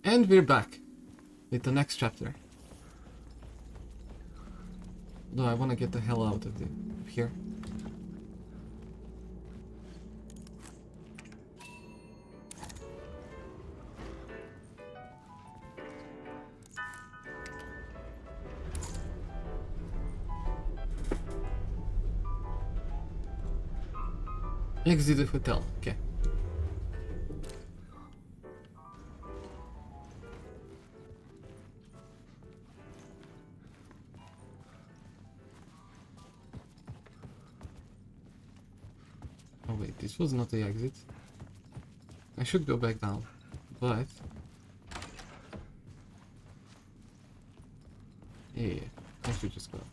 And we're back with the next chapter. Though I want to get the hell out of here. Exit the hotel. Okay. Oh wait, this was not the exit. I should go back down, but yeah, I should just go out.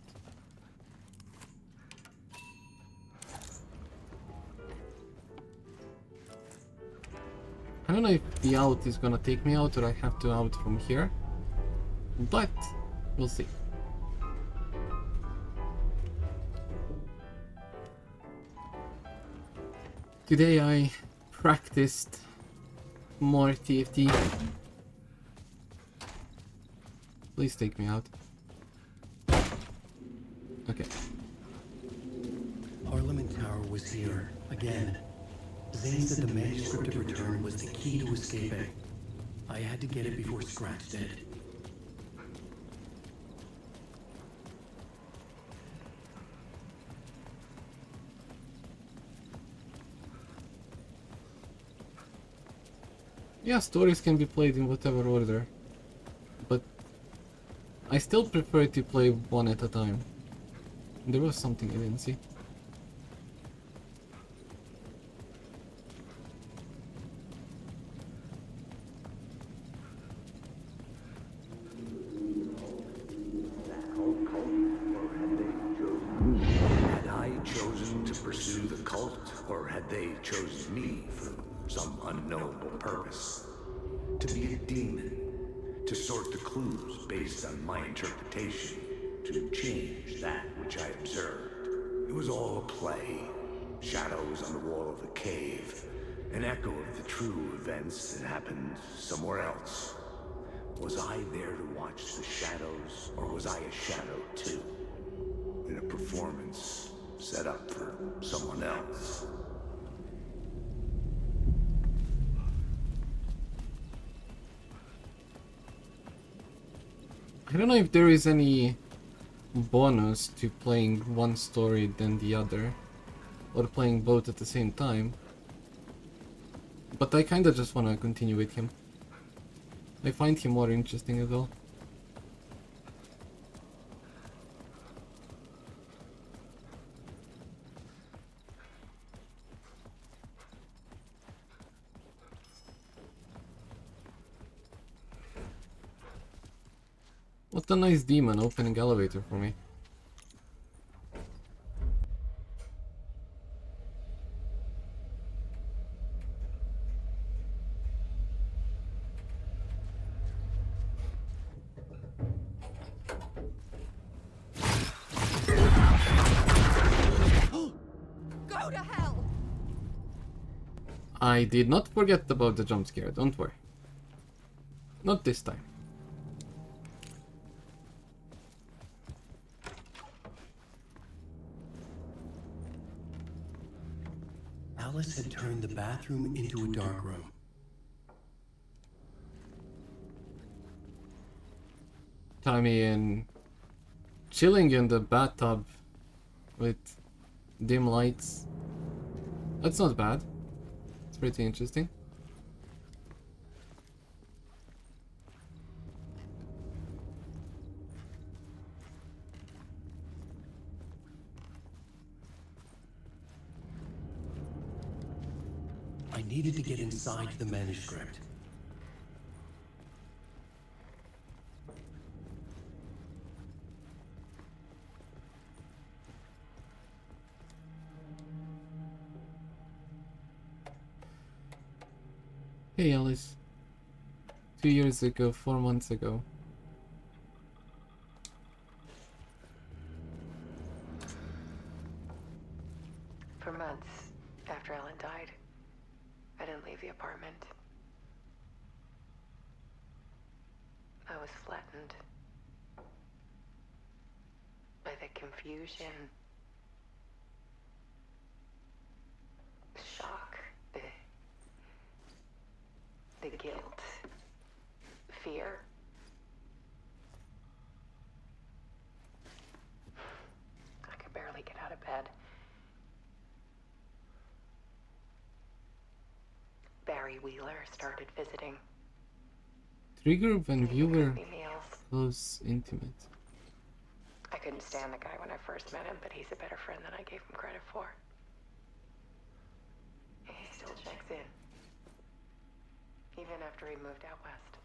I don't know if the out is gonna take me out or I have to out from here, but we'll see. Today I practiced more TFT. Please take me out. Okay. Parliament Tower was here, again. Zane said the manuscript of return was the key to escaping. I had to get it before Scratch did. Yeah, stories can be played in whatever order, but I still prefer to play one at a time. There was something I didn't see. Had I chosen to pursue the cult, or had they chosen me for some unknowable purpose? To be a demon, to sort the clues based on my interpretation, to change that which I observed. It was all a play. Shadows on the wall of the cave, an echo of the true events that happened somewhere else. Was I there to watch the shadows, or was I a shadow too? In a performance set up for someone else. I don't know if there is any bonus to playing one story than the other, or playing both at the same time, but I kinda just wanna continue with him. I find him more interesting as well. What a nice demon opening elevator for me. Go to hell! I did not forget about the jump scare, don't worry. Not this time. Alice had turned the bathroom into a dark room. Tommy and chilling in the bathtub with dim lights. That's not bad. It's pretty interesting. I needed to get inside the manuscript. Hey Alice. 2 years ago, 4 months ago. For months after Ellen died, I didn't leave the apartment. saddened by the confusion, the shock, the guilt, fear. I could barely get out of bed. Barry Wheeler started visiting. Trigger when viewer Cooked me meals. close intimate. I couldn't stand the guy when I first met him, but he's a better friend than I gave him credit for. He still checks in. Even after he moved out west.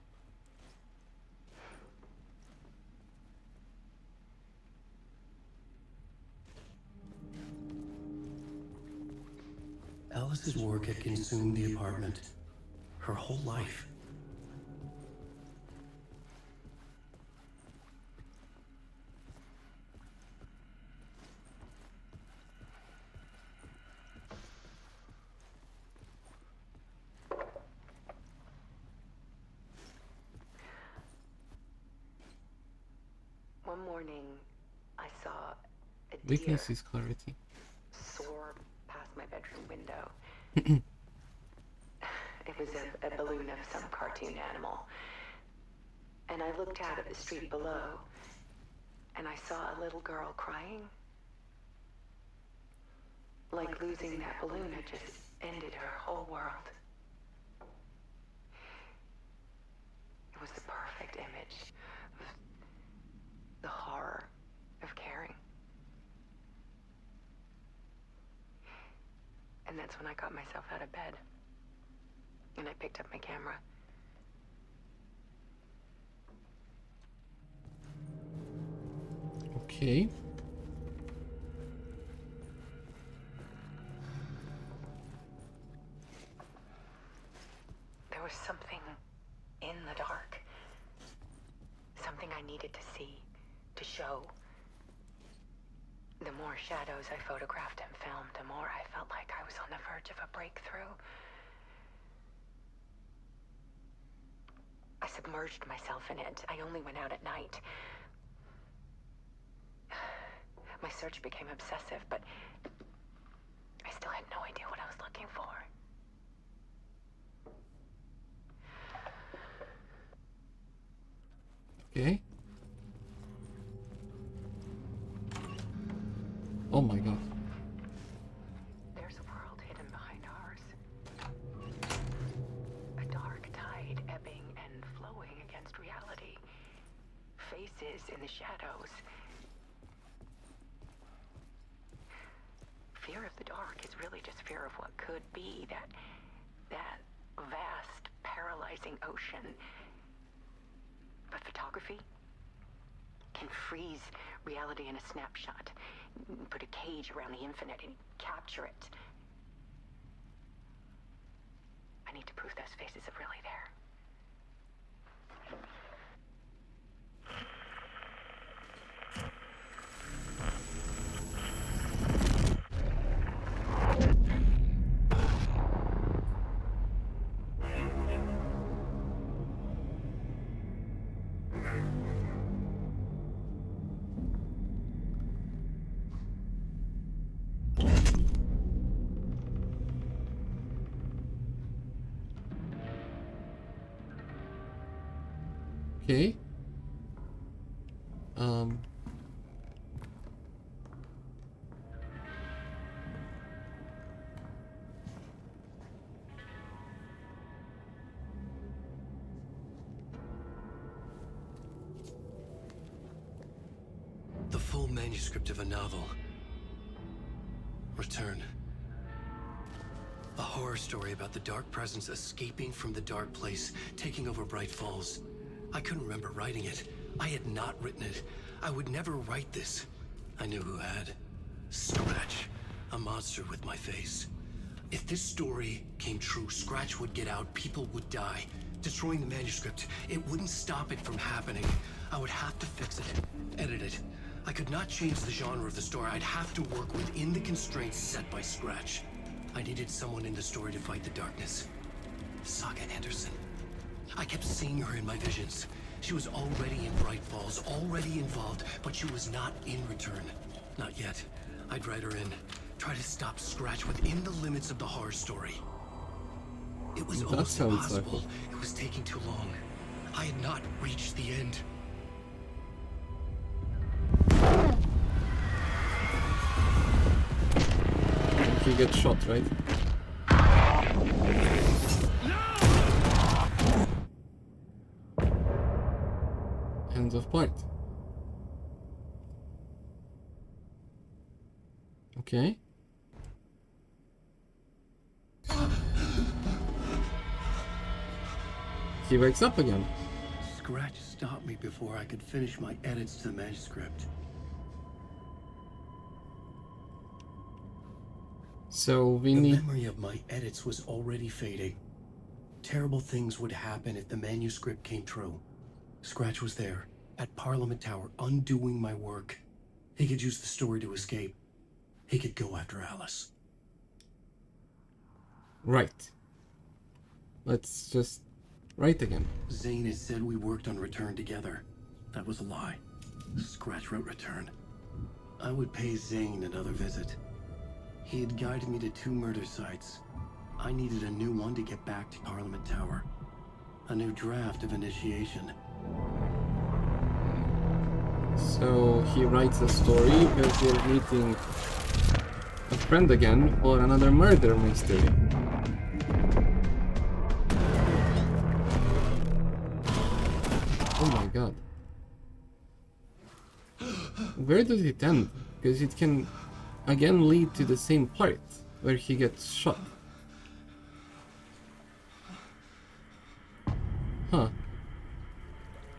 Alice's work had consumed the apartment. Her whole life. One morning, I saw a deer Weakness is clarity. soar past my bedroom window. It was a balloon of some cartoon animal. And I looked out at the street below, and I saw a little girl crying. Like losing that balloon had just ended her whole world. It was the perfect image of the horror of caring. And that's when I got myself out of bed. And I picked up my camera. Okay. There was something in the dark. Something I needed to see, to show. The more shadows I photographed and filmed, the more I felt like I was on the verge of a breakthrough. I submerged myself in it. I only went out at night. My search became obsessive, but I still had no idea what I was looking for. Okay. Oh my god. There's a world hidden behind ours. A dark tide ebbing and flowing against reality. Faces in the shadows. Fear of the dark is really just fear of what could be, that vast, paralyzing ocean. But photography can freeze reality in a snapshot, put a cage around the infinite and capture it. I need to prove those faces are really there. Okay. The full manuscript of a novel. Return. A horror story about the dark presence escaping from the dark place, taking over Bright Falls. I couldn't remember writing it. I had not written it. I would never write this. I knew who had. Scratch. A monster with my face. If this story came true, Scratch would get out, people would die. Destroying the manuscript, it wouldn't stop it from happening. I would have to fix it, edit it. I could not change the genre of the story. I'd have to work within the constraints set by Scratch. I needed someone in the story to fight the darkness. Saga Anderson. I kept seeing her in my visions. She was already in Bright Falls, already involved, but she was not in return. Not yet. I'd write her in. Try to stop Scratch within the limits of the horror story. It was That almost sounds impossible. like It was taking too long. I had not reached the end. He gets shot, right? End of part. Okay. He wakes up again. Scratch stopped me before I could finish my edits to the manuscript. So we The need... memory of my edits was already fading. Terrible things would happen if the manuscript came true. Scratch was there, at Parliament Tower, undoing my work. He could use the story to escape. He could go after Alice. Right. Let's just write again. Zane had said we worked on Return together. That was a lie. Scratch wrote Return. I would pay Zane another visit. He had guided me to 2 murder sites. I needed a new one to get back to Parliament Tower. A new draft of Initiation. So he writes a story because we're meeting a friend again for another murder mystery. Oh my god. Where does it end? Because it can again lead to the same part where he gets shot. Huh.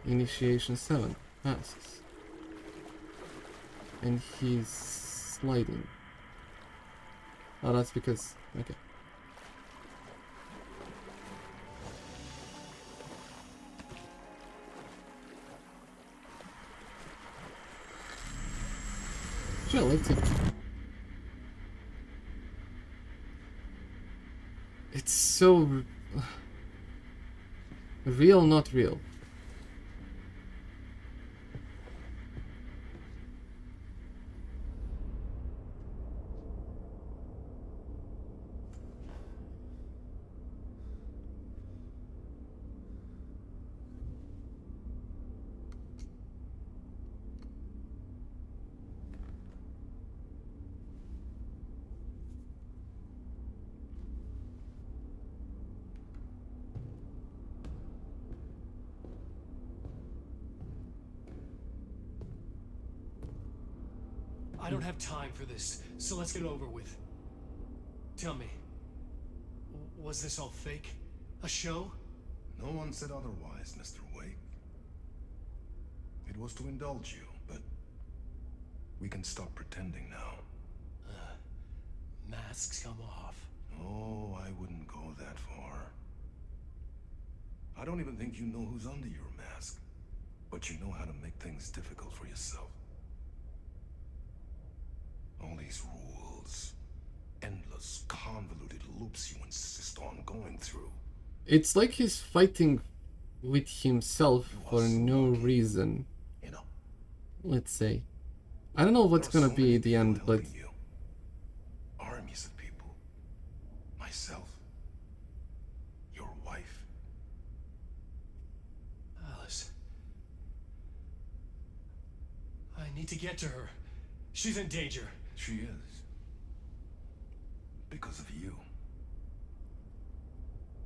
Initiation 7 passes. And he's sliding. Oh, that's because... okay. Sure, let's see. It's so... real, not real. I don't have time for this, so let's get it over with. Tell me, was this all fake? A show? No one said otherwise, Mr. Wake. It was to indulge you, but we can stop pretending now. Masks come off. Oh, I wouldn't go that far. I don't even think you know who's under your mask, but you know how to make things difficult for yourself. All these rules, endless, convoluted loops you insist on going through. It's like he's fighting with himself for no reason, You know, let's say. I don't know what's there are gonna so be many the people end, but helping you. Armies of people. Myself. Your wife. Alice. I need to get to her. She's in danger. She is. Because of you.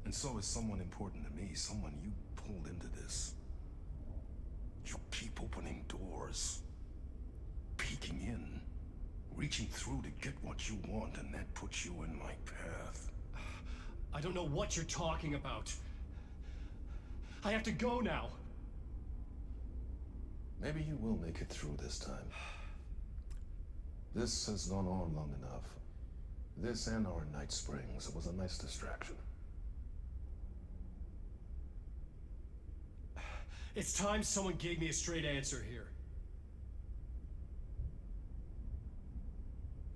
And so is someone important to me, someone you pulled into this. You keep opening doors. Peeking in. Reaching through to get what you want, and that puts you in my path. I don't know what you're talking about. I have to go now. Maybe you will make it through this time. This has gone on long enough. This and our Night Springs was a nice distraction. It's time someone gave me a straight answer here.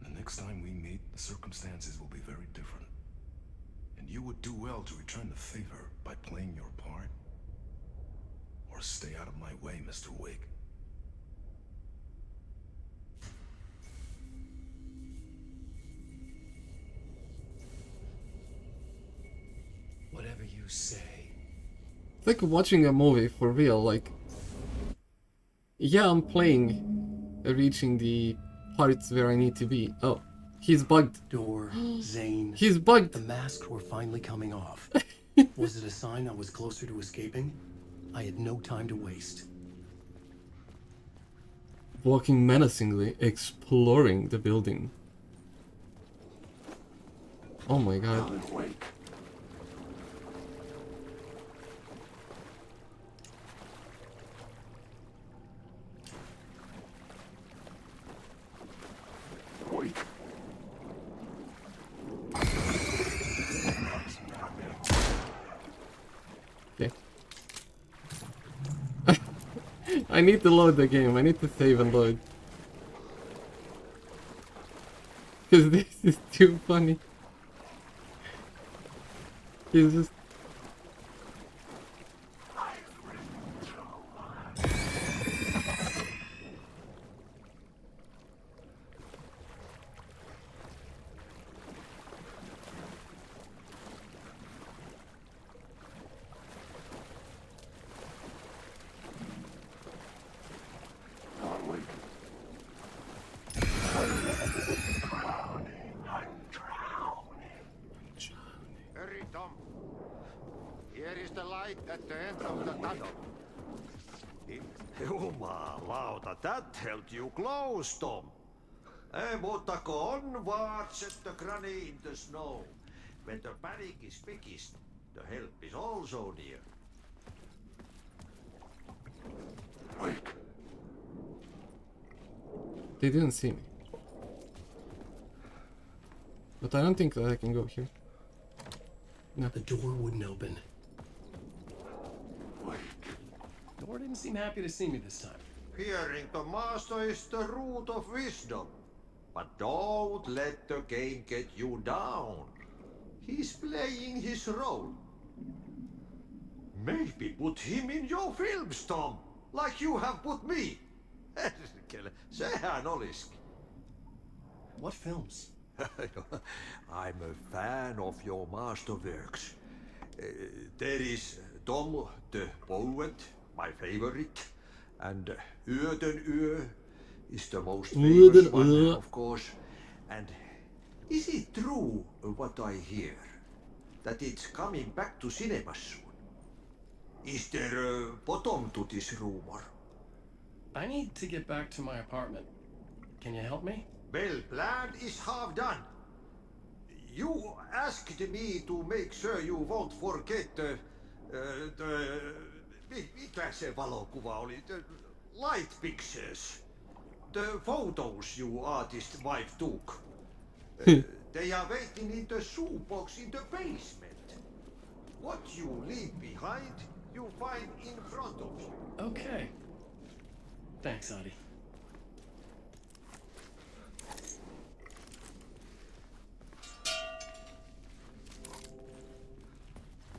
The next time we meet, the circumstances will be very different. And you would do well to return the favor by playing your part. Or stay out of my way, Mr. Wig. Whatever you say. It's like watching a movie for real, like... Yeah, I'm playing, reaching the parts where I need to be. Oh, he's bugged. Door, Zane. He's bugged! The masks were finally coming off. Was it a sign I was closer to escaping? I had no time to waste. Walking menacingly, exploring the building. Oh my god. Okay. I need to load the game. I need to save and load. Because this is too funny. He's just... Hurry, Tom. Here is the light at the end of the tunnel. Jumalauta, that held you close, Tom. Mutta onwards at the granny in the snow. When the panic is biggest, the help is also near. They didn't see me. But I don't think that I can go here. No. The door wouldn't open. Door didn't seem happy to see me this time. Hearing the master is the root of wisdom. But don't let the game get you down. He's playing his role. Maybe put him in your films, Tom. Like you have put me. Sehän olisikin. What films? I'm a fan of your masterworks. There is Tom the Poet, my favorite, and Uuden Yö is the most famous one, of course. And is it true what I hear, that it's coming back to cinemas soon? Is there a bottom to this rumor? I need to get back to my apartment. Can you help me? Well, plan is half done. You asked me to make sure you won't forget mikä se valokuva oli? The light pictures. The photos you artist wife took. They are waiting in the shoebox in the basement. What you leave behind, you find in front of you. Okay. Thanks, Adi.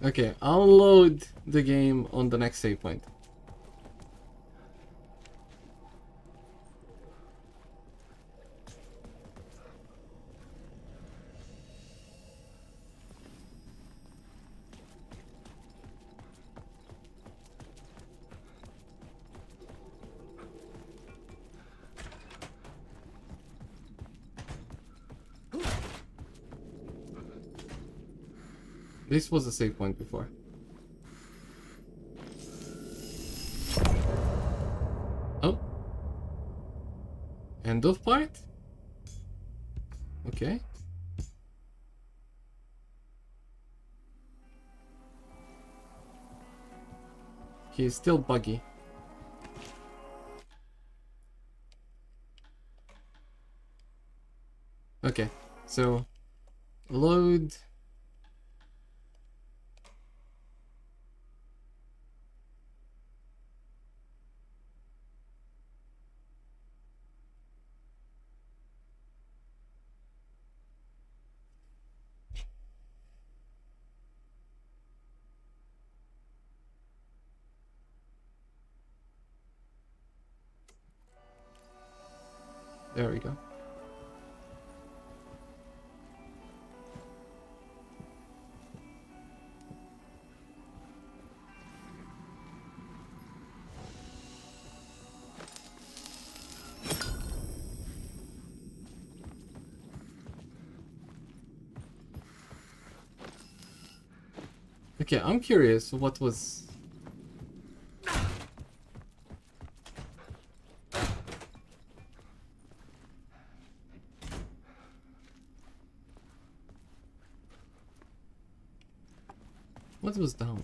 Okay, I'll load the game on the next save point. This was a save point before. Oh. End of part? Okay. He's still buggy. Okay, so load. There we go. Okay, I'm curious what was... What was down?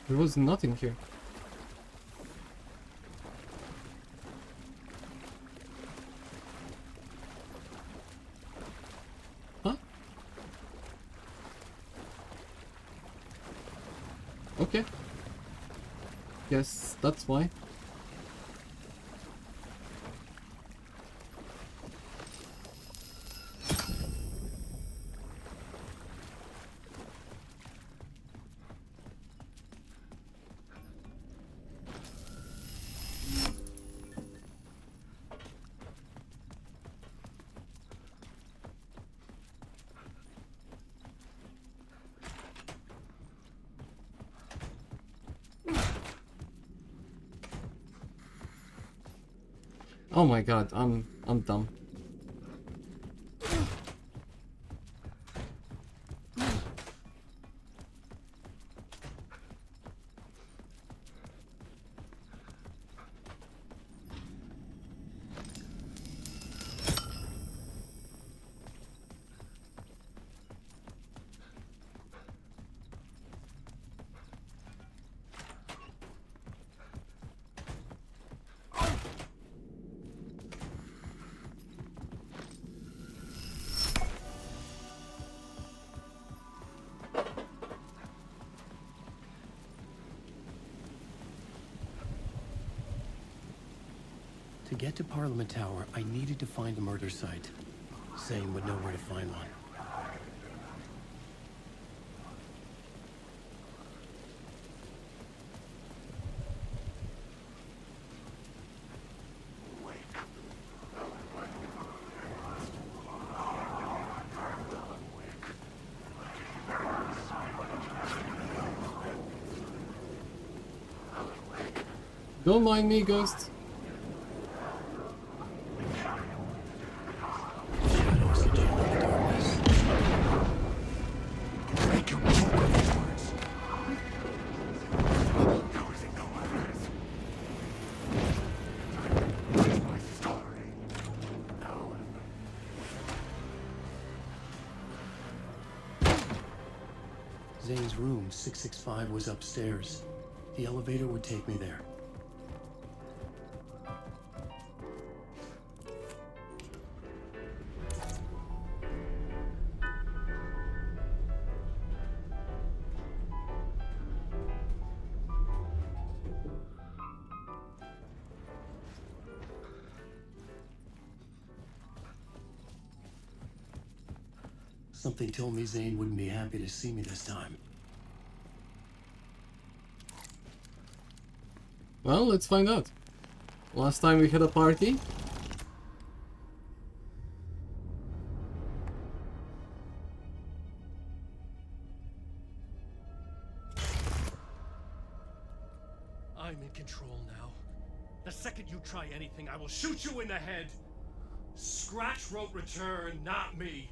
There was nothing here. Huh? Okay. Yes, that's why. Oh my god, I'm dumb. To get to Parliament Tower, I needed to find a murder site. Zane would know where to find one. Don't mind me, Ghost. Zane's room, 665, was upstairs. The elevator would take me there. Something told me Zane wouldn't be happy to see me this time. Well, let's find out. Last time we had a party. I'm in control now. The second you try anything, I will shoot you in the head. Scratch wrote return, not me.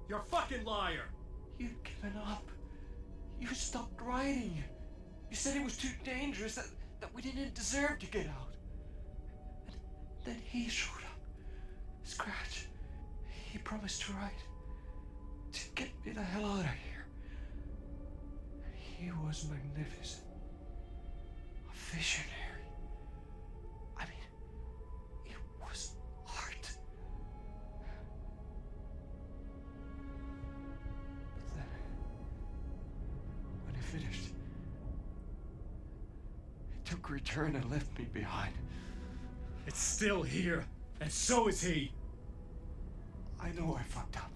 You're a fucking liar. You'd given up. You stopped writing. You said it was too dangerous, that we didn't deserve to get out. And then he showed up. Scratch. He promised to write. get me the hell out of here. He was magnificent. A visionary. I mean, it was art. But then, when he finished, he took return and left me behind. It's still here, and so is he. I know I fucked up.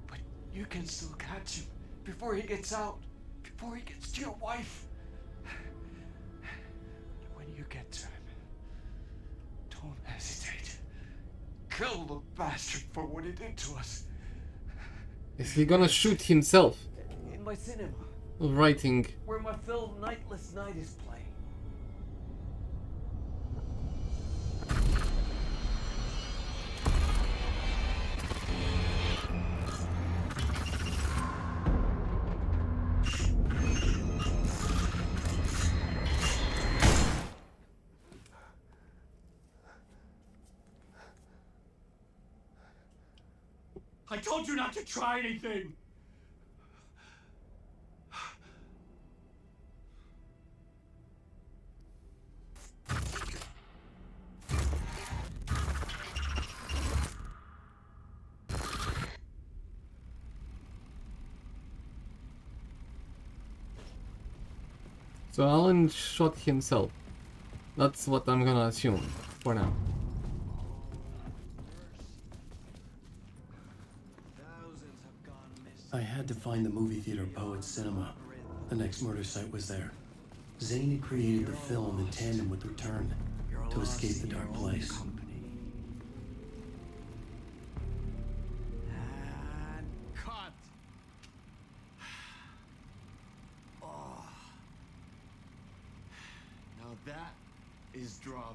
But you can still catch him before he gets out, before he gets to your wife. When you get to him, don't hesitate. Kill the bastard for what he did to us. Is he gonna shoot himself? In my cinema, Writing. where my film Nightless Night is playing. I told you not to try anything! So Alan shot himself. That's what I'm gonna assume for now. I had to find the movie theater Poet Cinema. The next murder site was there. Zane had created the film in tandem with Return to escape the dark place. And cut. Oh. Now that is drama.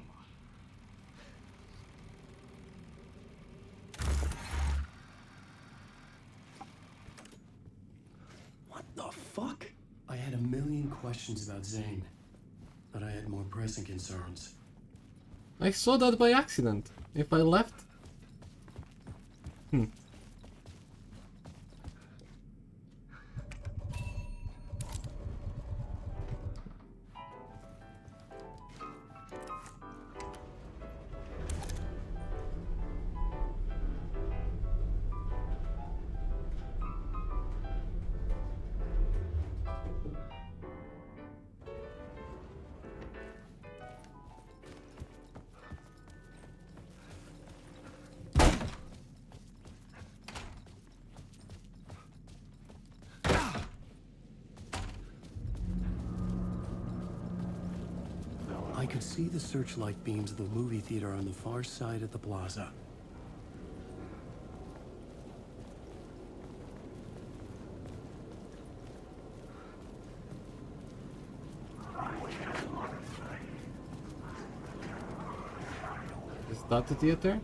What the fuck? I had a million questions about Zane, but I had more pressing concerns. I saw that by accident. If I left... I could see the searchlight beams of the movie theater on the far side of the plaza. Is that the theater?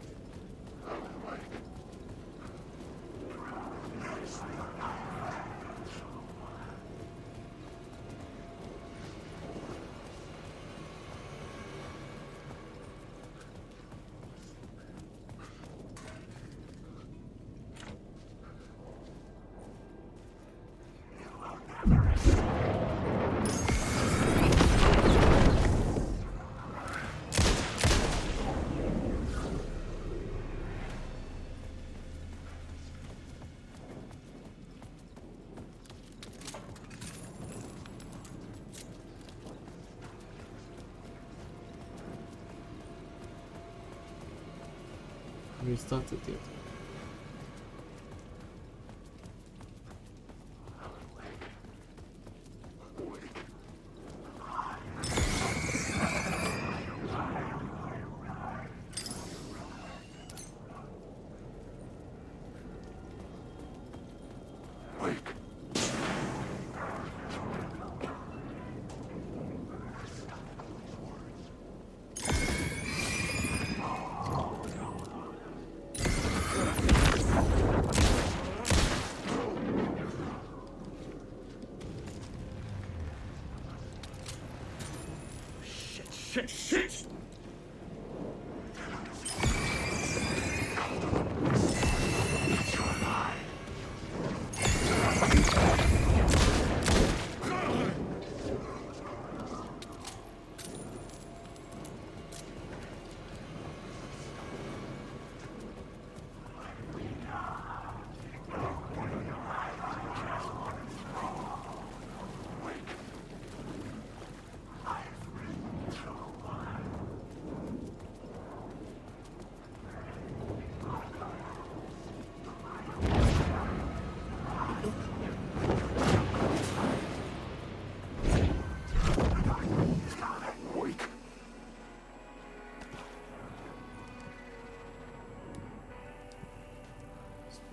Restart the theater.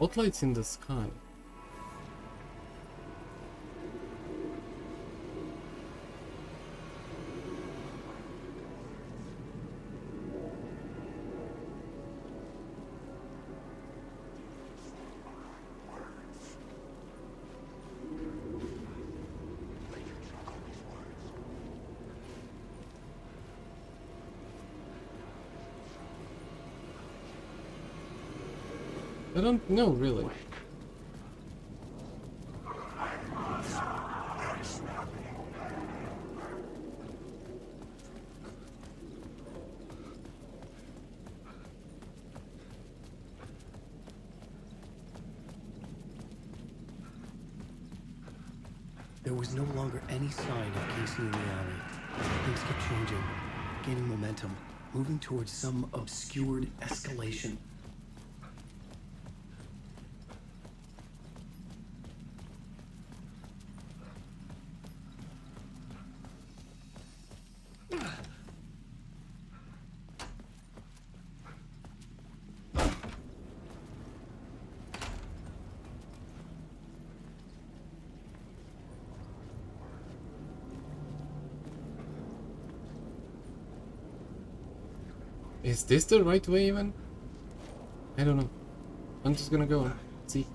What light's in the sky? I don't know, really. There was no longer any sign of Casey in the alley. Things kept changing, gaining momentum, moving towards some obscured escalation. Is this the right way even? I don't know. I'm just gonna go and see.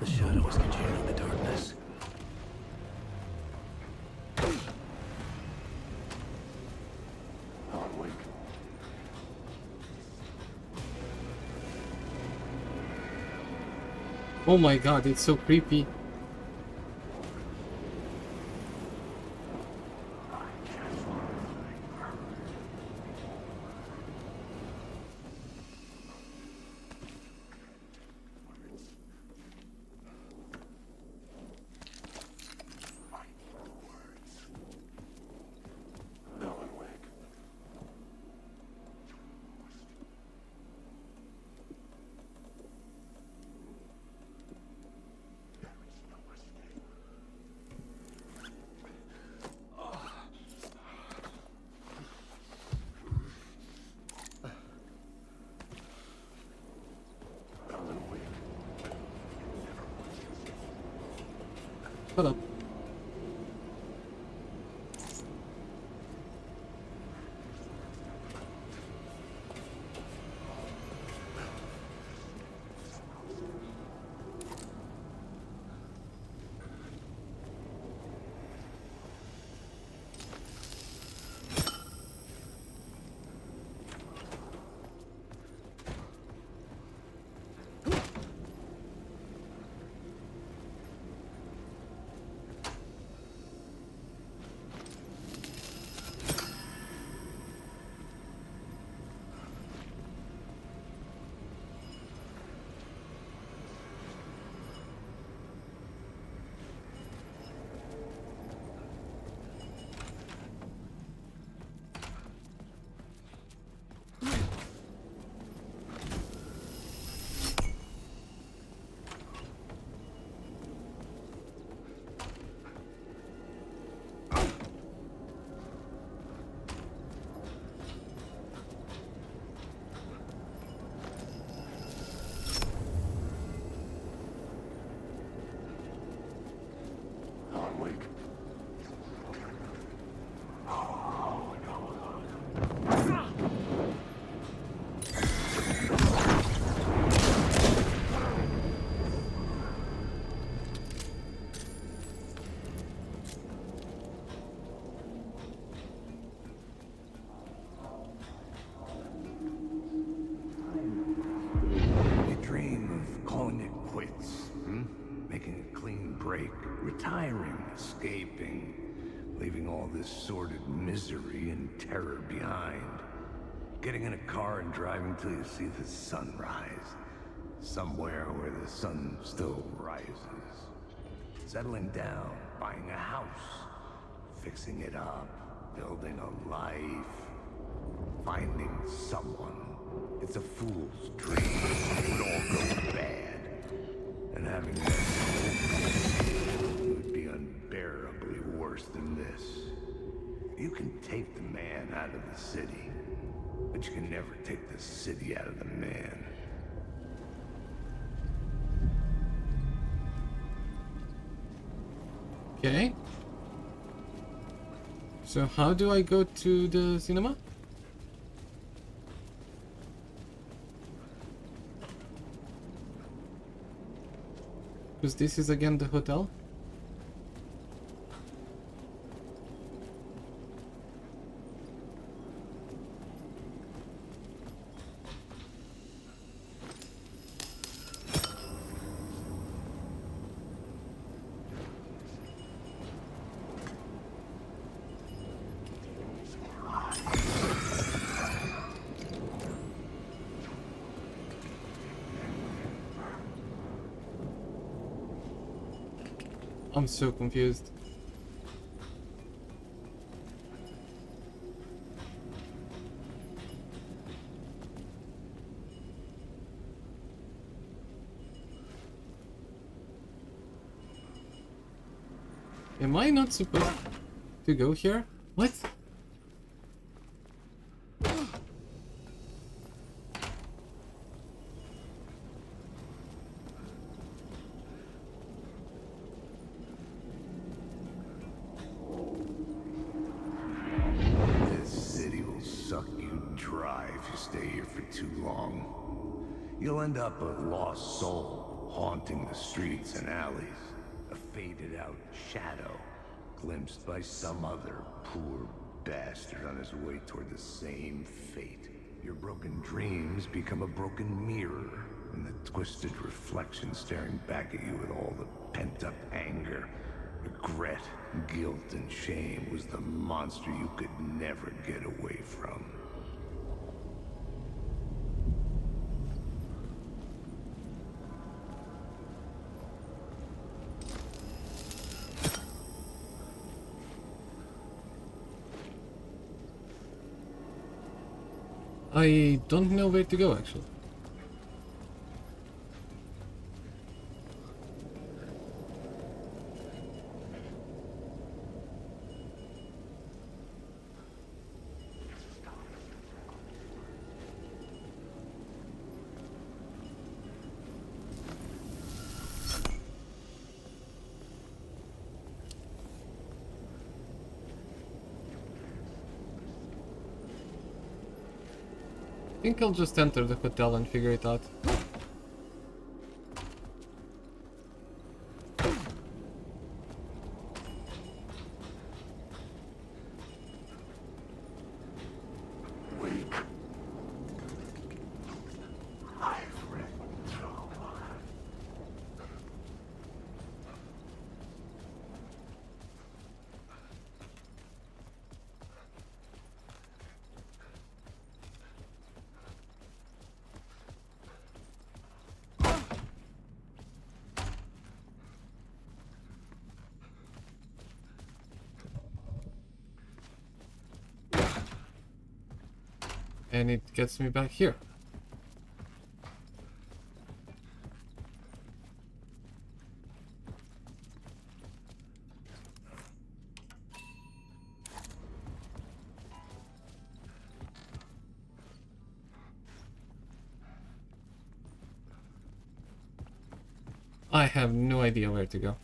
The shadows congealing the darkness. Oh my god, it's so creepy. Shut up. escaping, leaving all this sordid misery and terror behind. Getting in a car and driving till you see the sun rise. Somewhere where the sun still rises. Settling down, buying a house, fixing it up, building a life, finding someone. It's a fool's dream. It would all go bad. And having that would be unbearably worse than this. You can take the man out of the city, but you can never take the city out of the man. Okay. So how do I go to the cinema? Because this is again the hotel. I'm so confused. Am I not supposed to go here? What? You'll end up a lost soul, haunting the streets and alleys. A faded-out shadow, glimpsed by some other poor bastard on his way toward the same fate. Your broken dreams become a broken mirror, and the twisted reflection staring back at you with all the pent-up anger, regret, guilt, and shame was the monster you could never get away from. I don't know where to go, actually. I think I'll just enter the hotel and figure it out. And it gets me back here. I have no idea where to go.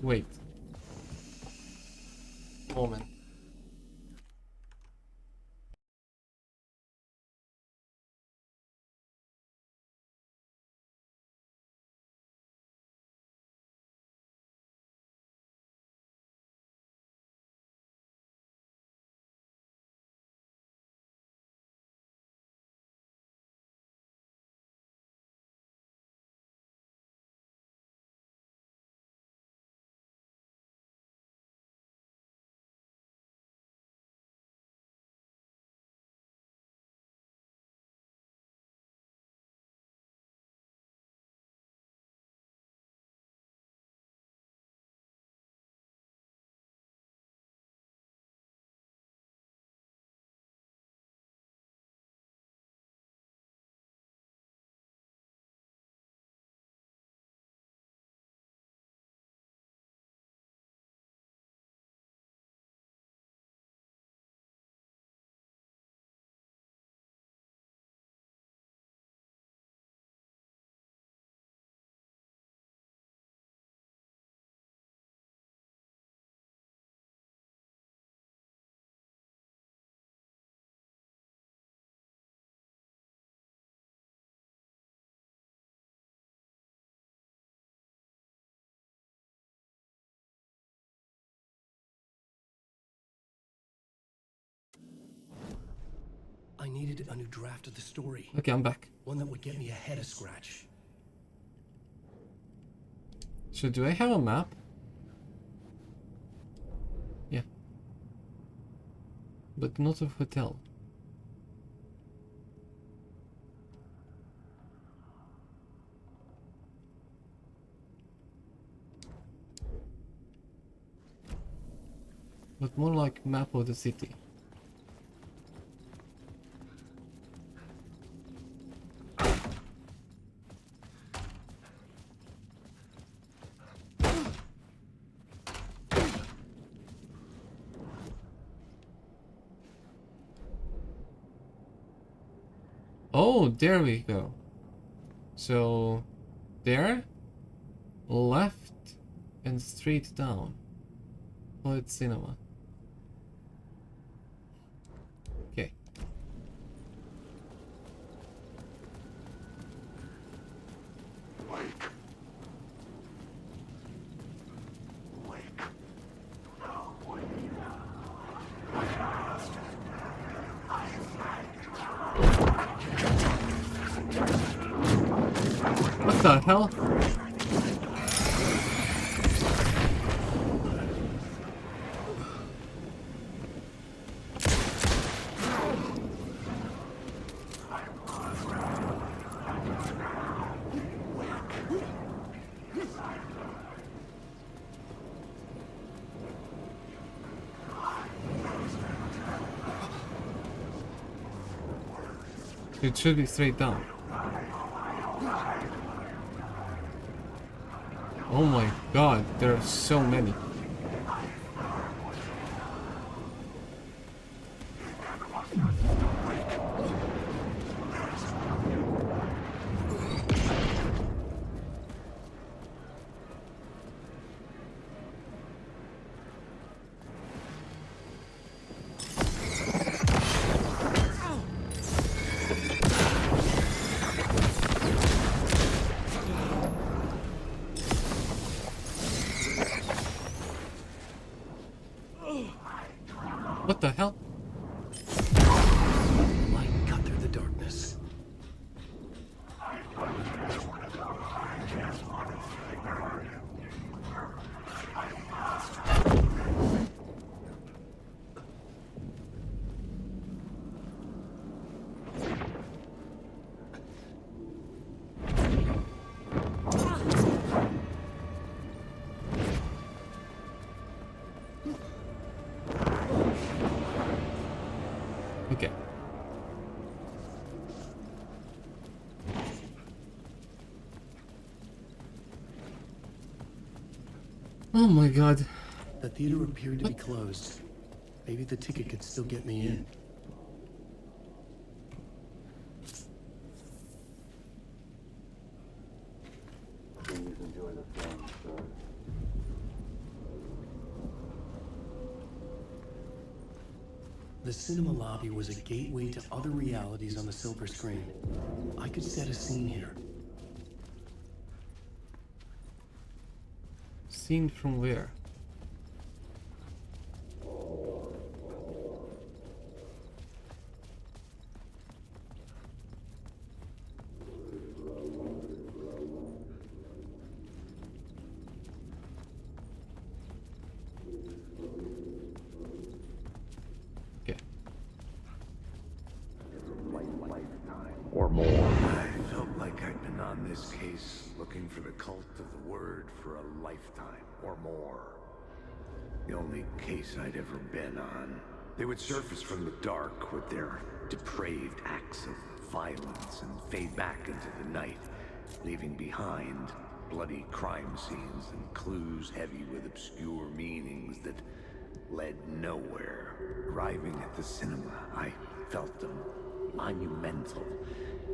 Wait. Moment. I needed a new draft of the story. Okay, I'm back. One that would get me ahead of Scratch. So do I have a map? Yeah. But not of hotel. But more like map of the city. Oh, there we go. So, there, left, and straight down. Oh, it's cinema. Okay. What the hell? It should be straight down. Oh my god, there are so many. What the hell? Light cut through the darkness. Okay. Oh my god. The theater appeared to be closed. Maybe the ticket could still get me in. Please enjoy the film, sir. The cinema lobby was a gateway to other realities on the silver screen. I could set a scene here. Scene from where? Or more. I felt like I'd been on this case looking for the cult of the word for a lifetime or more. The only case I'd ever been on. They would surface from the dark with their depraved acts of violence and fade back into the night, leaving behind bloody crime scenes and clues heavy with obscure meanings that led nowhere. Arriving at the cinema, I felt a monumental,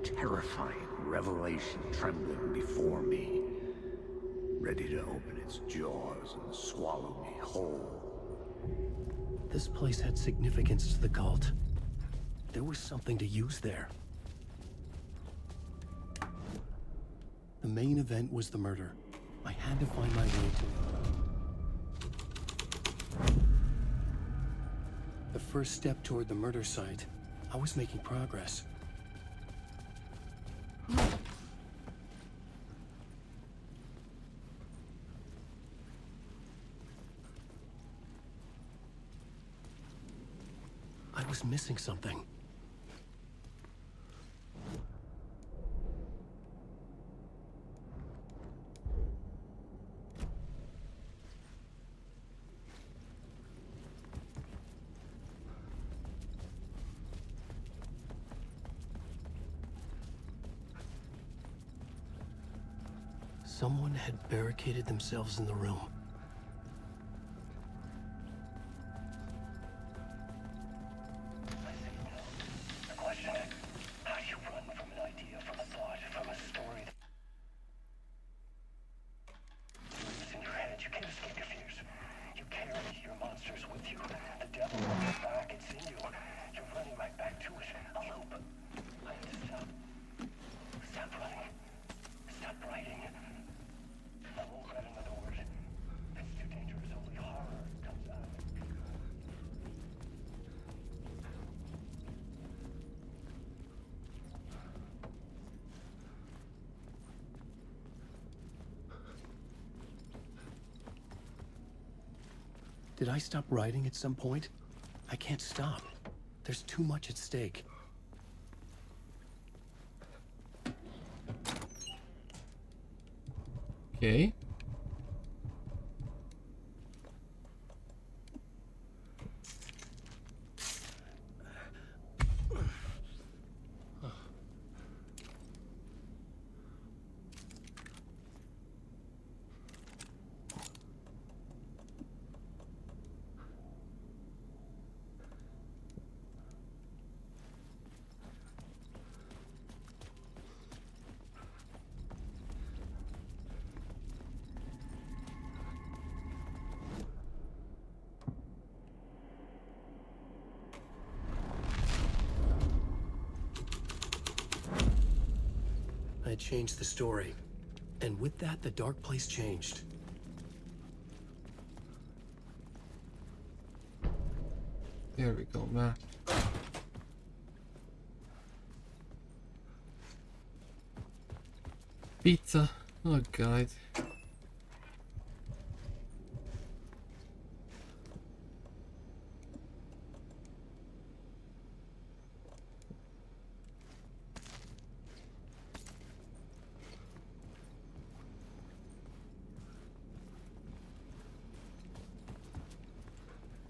terrifying revelation trembling before me, ready to open its jaws and swallow me whole. This place had significance to the cult. There was something to use there. The main event was the murder. I had to find my way to it. The first step toward the murder site, I was making progress. I was missing something. Someone had barricaded themselves in the room. The question, how do you run from an idea, from a thought, from a story? It's in your head, you can't escape your fears. You carry your monsters with you. The devil on your back, it's in you. You're running right back to it. A loop. I have to stop. Stop running. Stop writing. I won't write another word. It's too dangerous. Only horror comes out of it. Did I stop writing at some point? I can't stop. There's too much at stake. Okay. I changed the story. And with that, the dark place changed. There we go, map. Pizza. Oh god.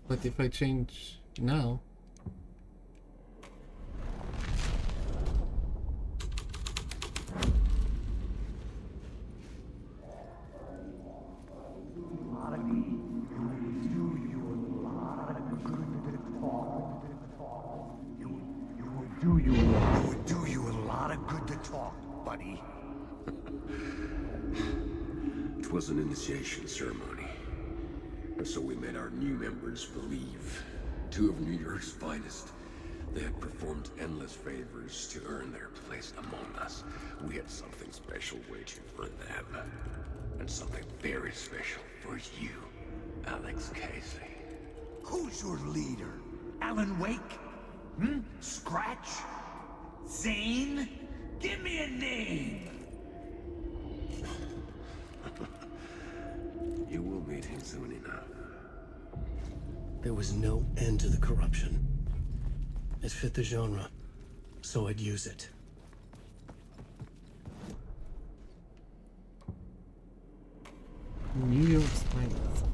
But if I change now... It would do you a lot of good to talk, buddy. It was an initiation ceremony. And so we made our new members believe. Two of New York's finest. They had performed endless favors to earn their place among us. We had something special waiting for them. And something very special for you, Alex Casey. Who's your leader? Alan Wake? Hmm? Scratch? Zane? Give me a name! You will meet him soon enough. There was no end to the corruption. It fit the genre, so I'd use it. New York's finest.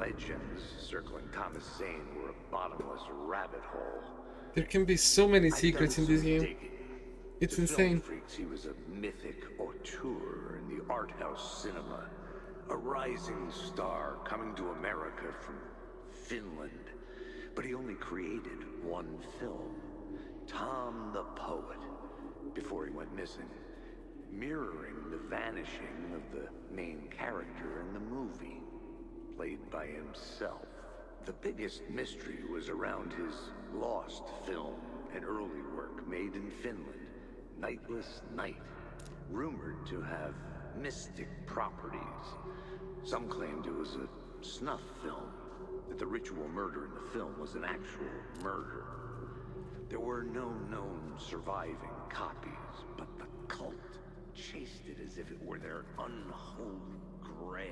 legends circling Thomas Zane were a bottomless rabbit hole. There can be so many secrets in this game. It's insane. Freaks, he was a mythic auteur in the art house cinema. A rising star coming to America from Finland. But he only created one film, Tom the Poet, before he went missing, mirroring the vanishing of the main character in the movie, played by himself. The biggest mystery was around his lost film, an early work made in Finland, Nightless Night, rumored to have mystic properties. Some claimed it was a snuff film, that the ritual murder in the film was an actual murder. There were no known surviving copies, but the cult chased it as if it were their unholy grail,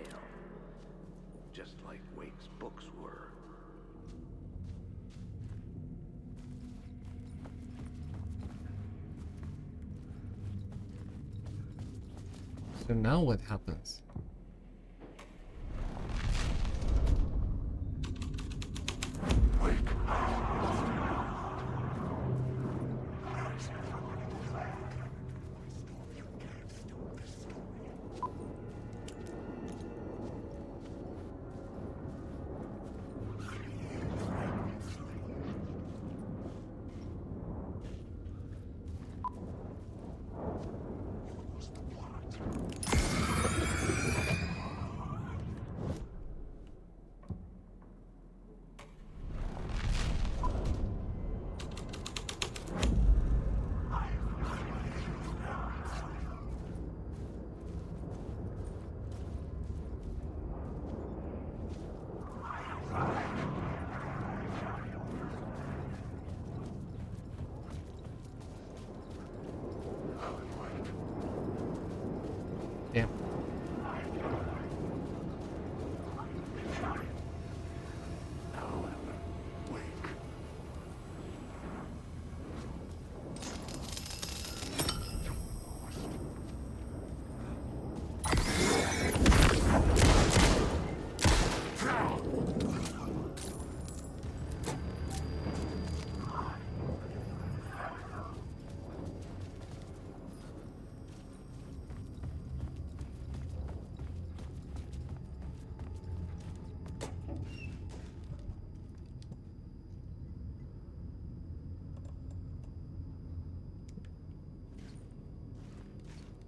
just like Wake's books were. So now what happens? Damn.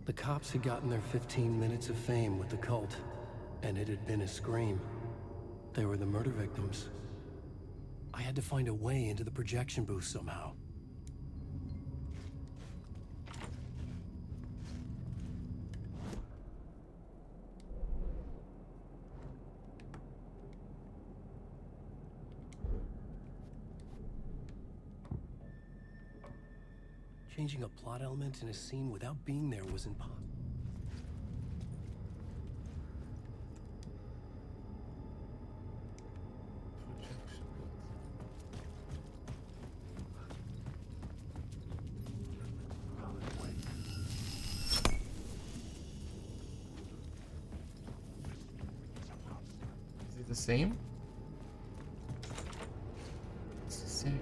The cops had gotten their 15 minutes of fame with the cult, and it had been a scream. They were the murder victims. I had to find a way into the projection booth somehow. Changing a plot element in a scene without being there was impossible. Is it the same? It's the same.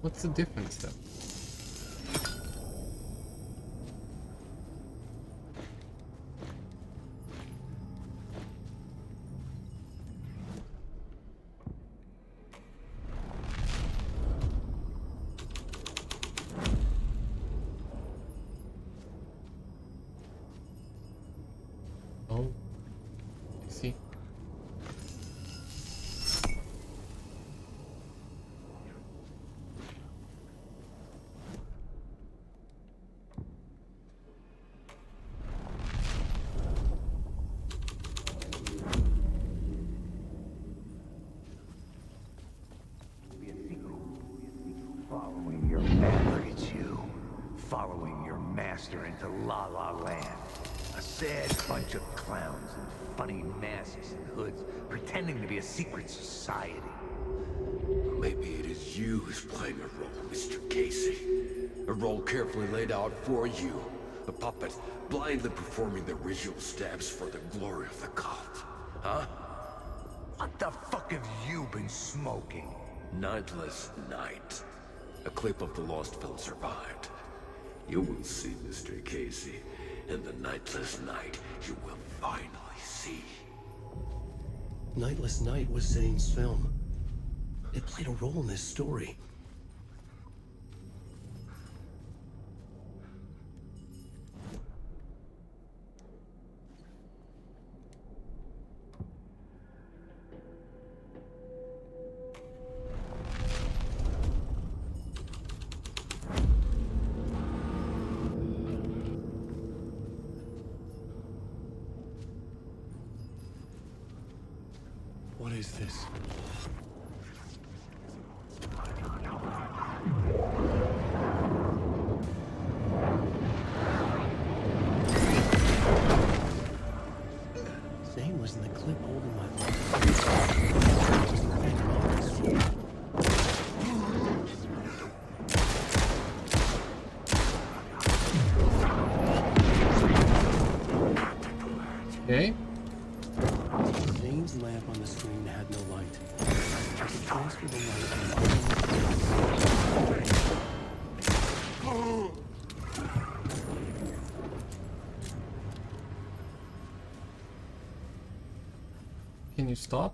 What's the difference then? Oh, I see. Following your master, it's you. Following your master into La La Land. A sad bunch of clowns in funny masks and hoods, pretending to be a secret society. Maybe it is you who's playing a role, Mr. Casey. A role carefully laid out for you. A puppet, blindly performing the ritual steps for the glory of the cult. Huh? What the fuck have you been smoking? Nightless Night. A clip of the lost film survived. You will see, Mr. Casey. In the Nightless Night, you will finally see. Nightless Night was Zane's film. It played a role in this story. What is this? Zane was in the clip holding my Okay. Zane's lamp on the screen had no light. I could transfer the light Can you stop?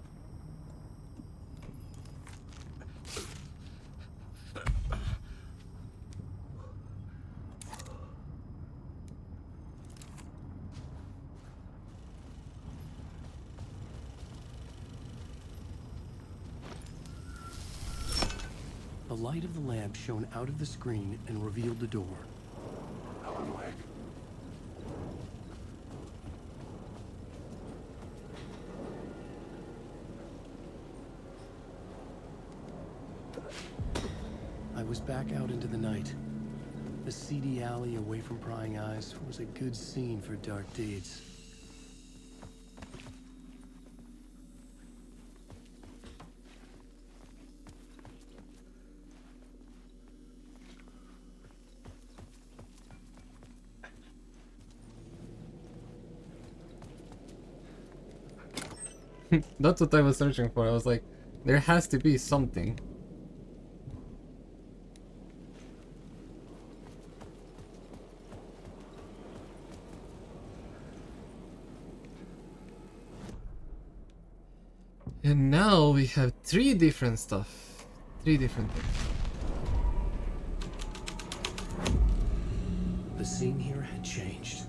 The light of the lamp shone out of the screen and revealed the door. Alan Wake. I was back out into the night. The seedy alley away from prying eyes was a good scene for dark deeds. That's what I was searching for. I was like, there has to be something. And now we have 3 different stuff. 3 different things. The scene here had changed.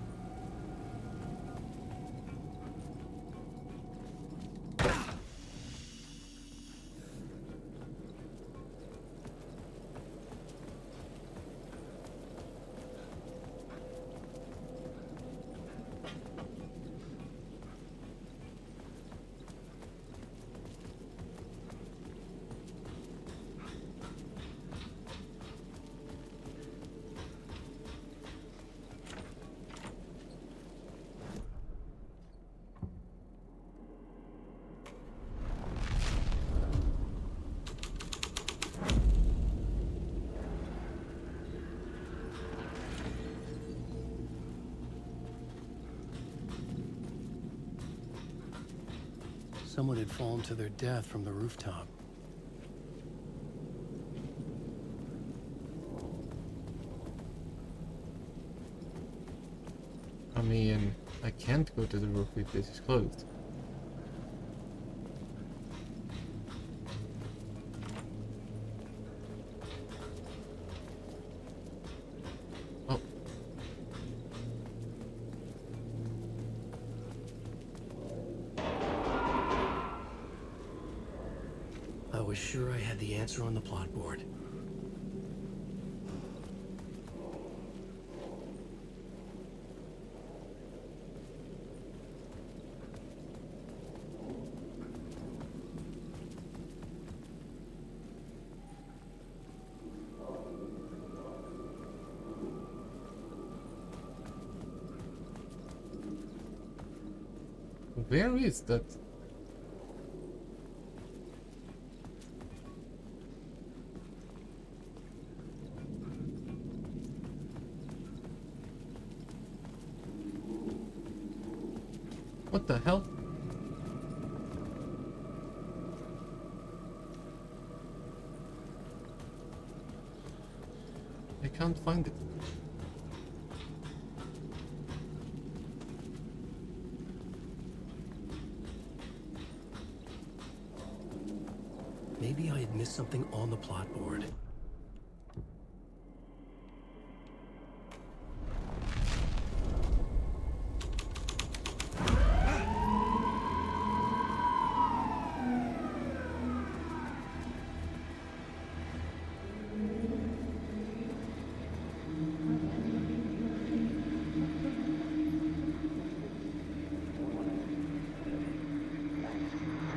Someone had fallen to their death from the rooftop. I mean, I can't go to the roof if this is closed. Oh. I was sure I had the answer on the plot board. Where is that? What the hell? I can't find it. Maybe I had missed something on the plot board.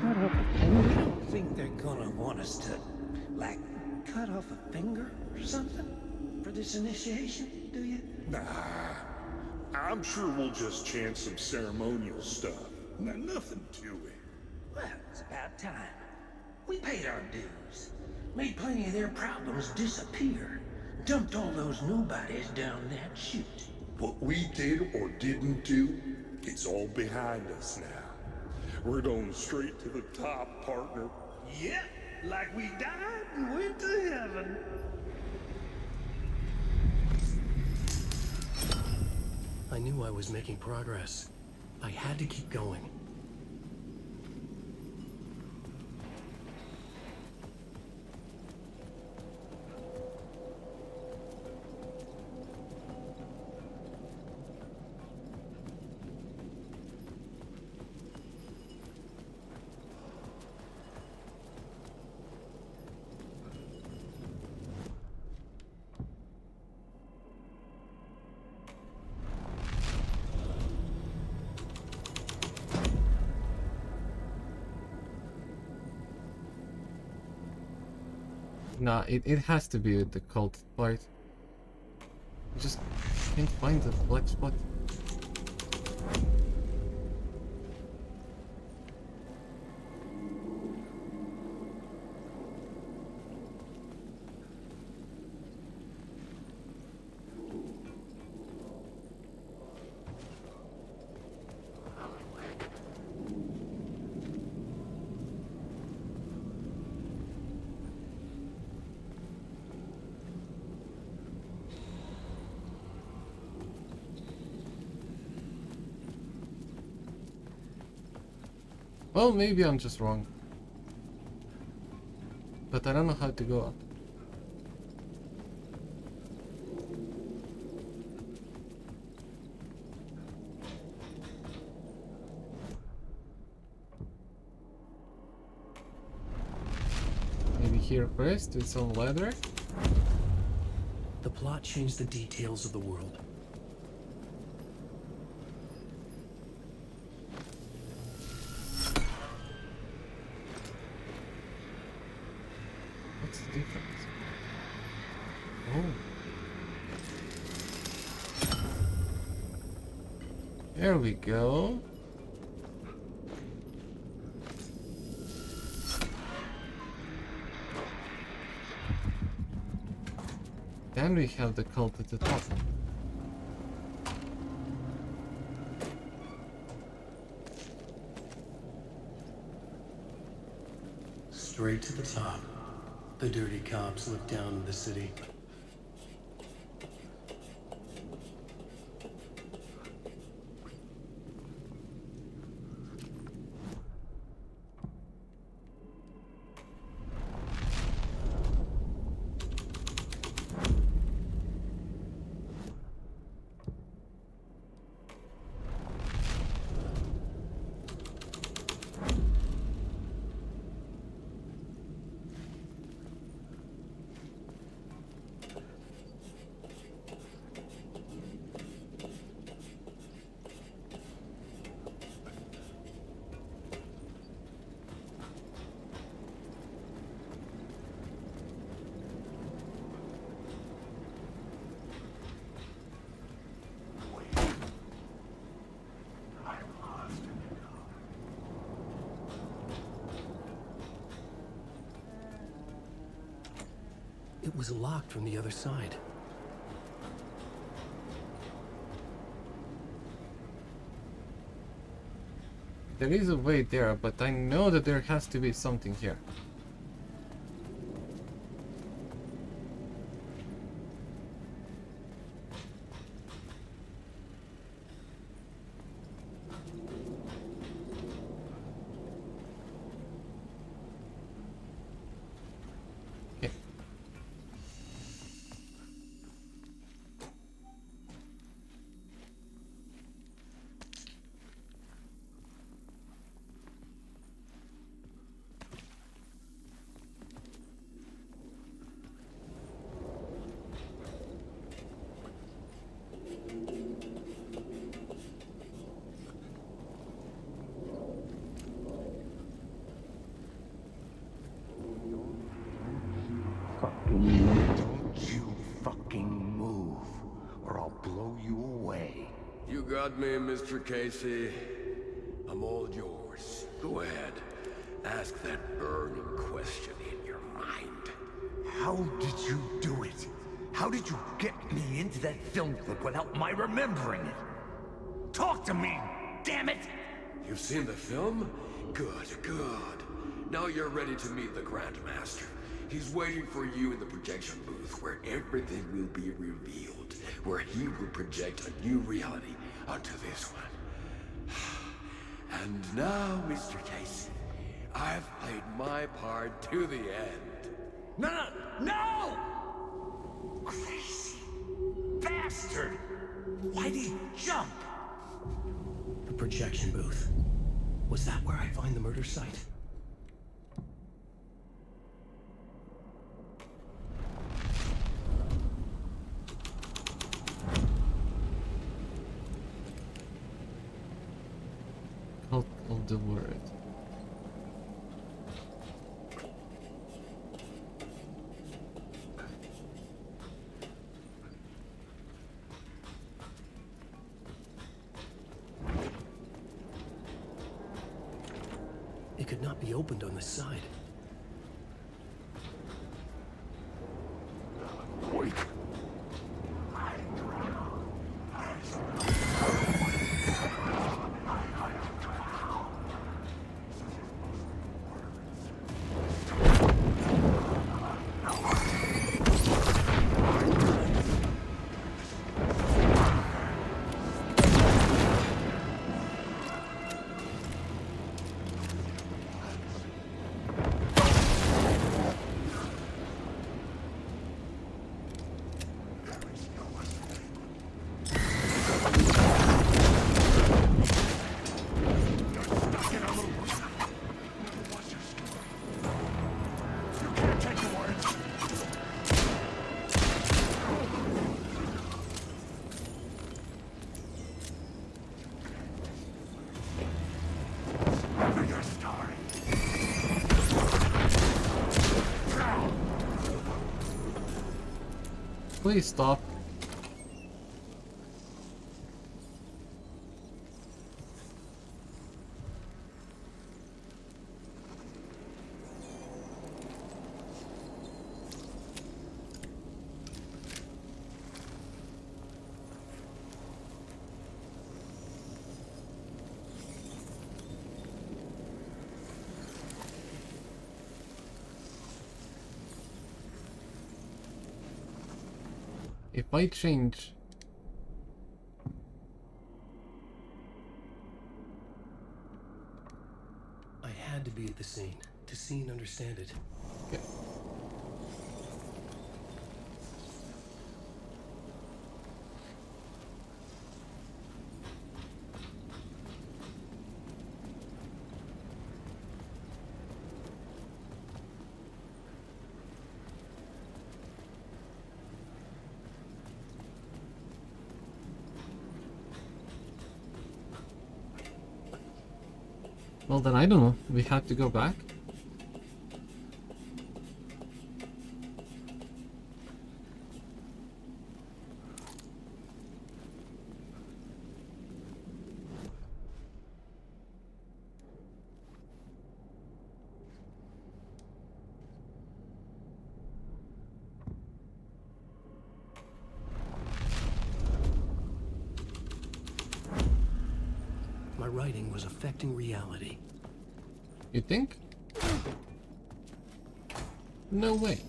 You don't think they're gonna want us to, like, cut off a finger or something for this initiation, do you? Nah, I'm sure we'll just chant some ceremonial stuff. Nothing to it. Well, it's about time. We paid our dues. Made plenty of their problems disappear. Dumped all those nobodies down that chute. What we did or didn't do, it's all behind us now. We're going straight to the top, partner. Yep, like we died and went to heaven. I knew I was making progress. I had to keep going. Nah, it has to be the cult part. I just can't find the black spot. Well, maybe I'm just wrong. But I don't know how to go up. Maybe here first with some leather? The plot changed the details of the world. What's the difference? Oh. There we go. Then we have the cult at the top. Straight to the top. The dirty cops look down on the city. It was locked from the other side. There is a way there, but I know that there has to be something here. Don't you fucking move, or I'll blow you away. You got me, Mr. Casey. I'm all yours. Go ahead. Ask that burning question in your mind. How did you do it? How did you get me into that film clip without my remembering it? Talk to me, damn it! You've seen the film? Good, good. Now you're ready to meet the Grandmaster. He's waiting for you in the projection booth where everything will be revealed, where he will project a new reality onto this one. And now, Mr. Casey, I've played my part to the end. No! Crazy bastard! Why'd he jump? The projection booth. Was that where I find the murder site? Cult of the Word. It could not be opened on the side. Wait. Please stop. If I change... I had to be at the scene, to see and understand it. Okay. Well then, I don't know. We have to go back? My writing was affecting reality. You think? No way.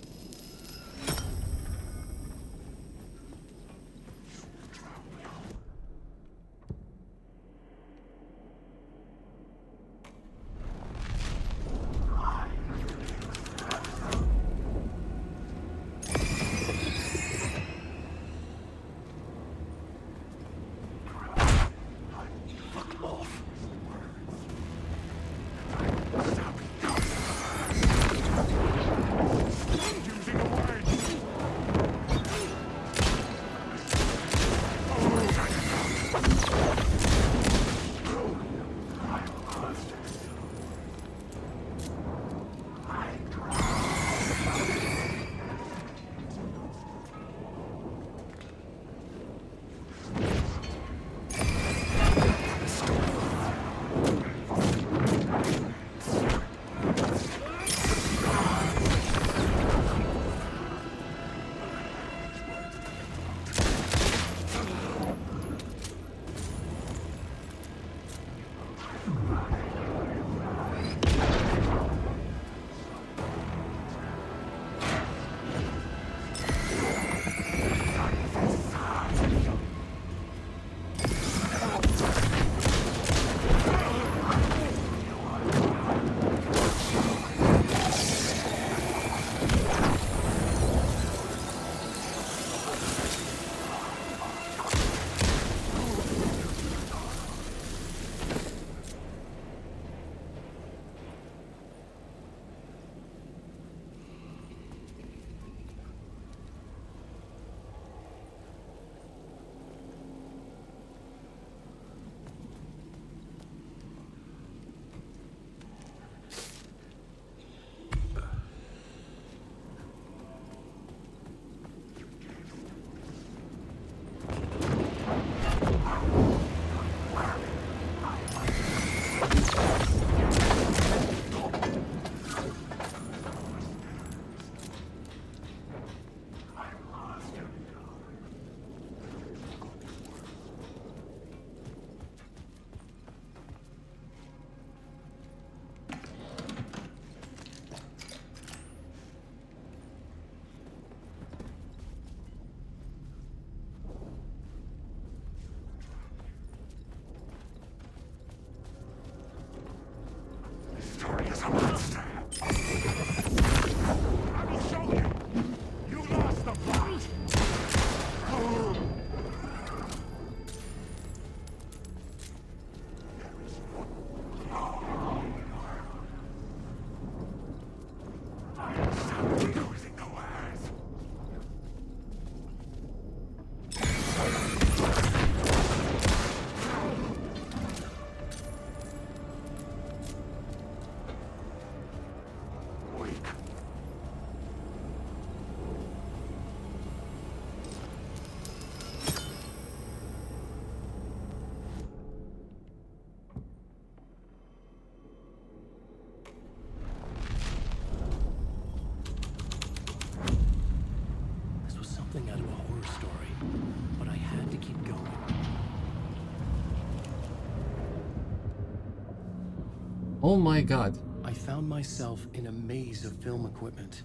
Oh my god. I found myself in a maze of film equipment.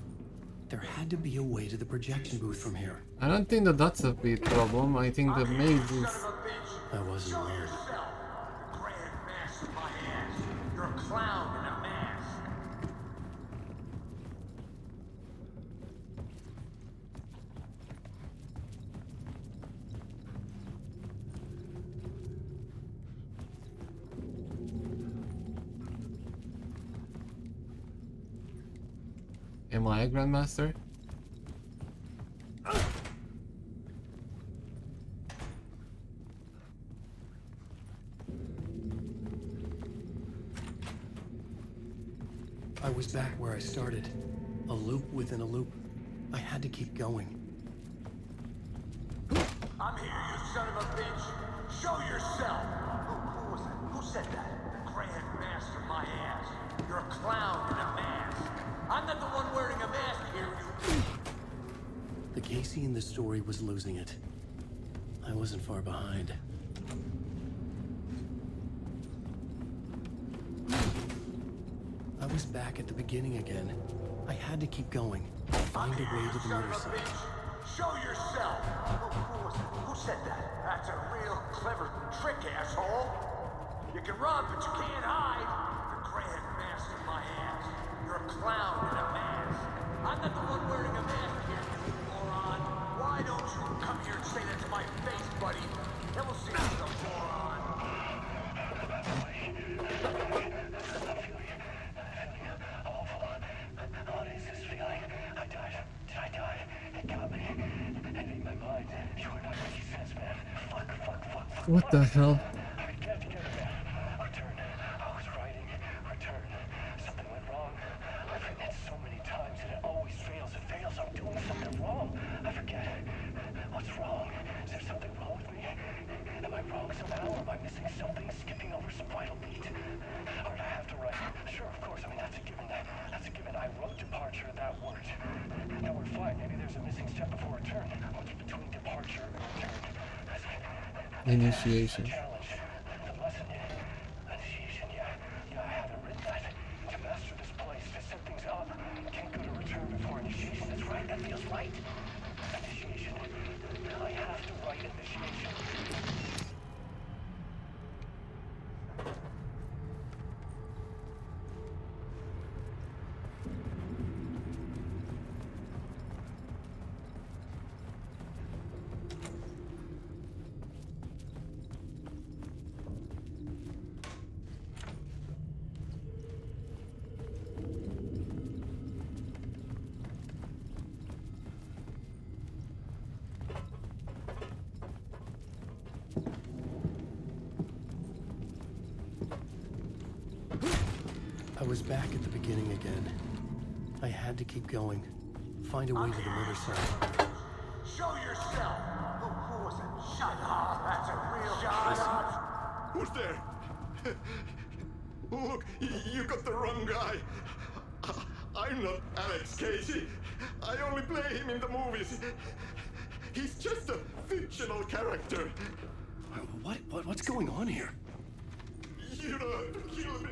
There had to be a way to the projection booth from here. I don't think that that's a big problem. I think the maze is... I wasn't alone. You're a clown in a mask. Am I a Grandmaster? I was back where I started. A loop within a loop. I had to keep going. I'm here, you son of a bitch. Show yourself. Who was it? Who said that? Grandmaster, my ass. You're a clown in a mask. I'm not the one wearing a mask here, you... The Casey in the story was losing it. I wasn't far behind. I was back at the beginning again. I had to keep going. Find a way to the Son of a motorcycle. bitch! Show yourself! Who was it? Who said that? That's a real clever trick, asshole! You can run, but you can't hide! The Grand Master, my ass! You're a clown in a mask! I'm not the one wearing a mask here, you moron! Why don't you come here and say that to my face, buddy? Then we'll see who's a moron! What is this feeling? I died. Did I die? It got me. And in my mind, you are not making sense, man. Fuck. What the hell? Get together, man. Return. I was writing. Return. Something went wrong. I've written it so many times and it always fails. It fails. I'm doing something wrong. I forget. What's wrong? Is there something wrong with me? Am I wrong somehow? Am I missing something? Skipping over some vital beat? Or do I have to write? Sure, of course. I mean, that's a given. That's a given. I wrote departure. That worked. Now we're fine. Maybe there's a missing step before return. What's between departure and return? Initiation. Challenge. The lesson. Initiation. Yeah, I haven't written that. To master this place, to set things up. Can't go to return before initiation. That's right. That feels right. Initiation. I have to write initiation. I was back at the beginning again. I had to keep going. Find a way to the motorcycle. Show yourself! Who was it? Shut up! That's a real shut up! Who's there? Look, you got the wrong guy. I'm not Alex Casey. I only play him in the movies. He's just a fictional character. What's going on here? You don't have to kill me.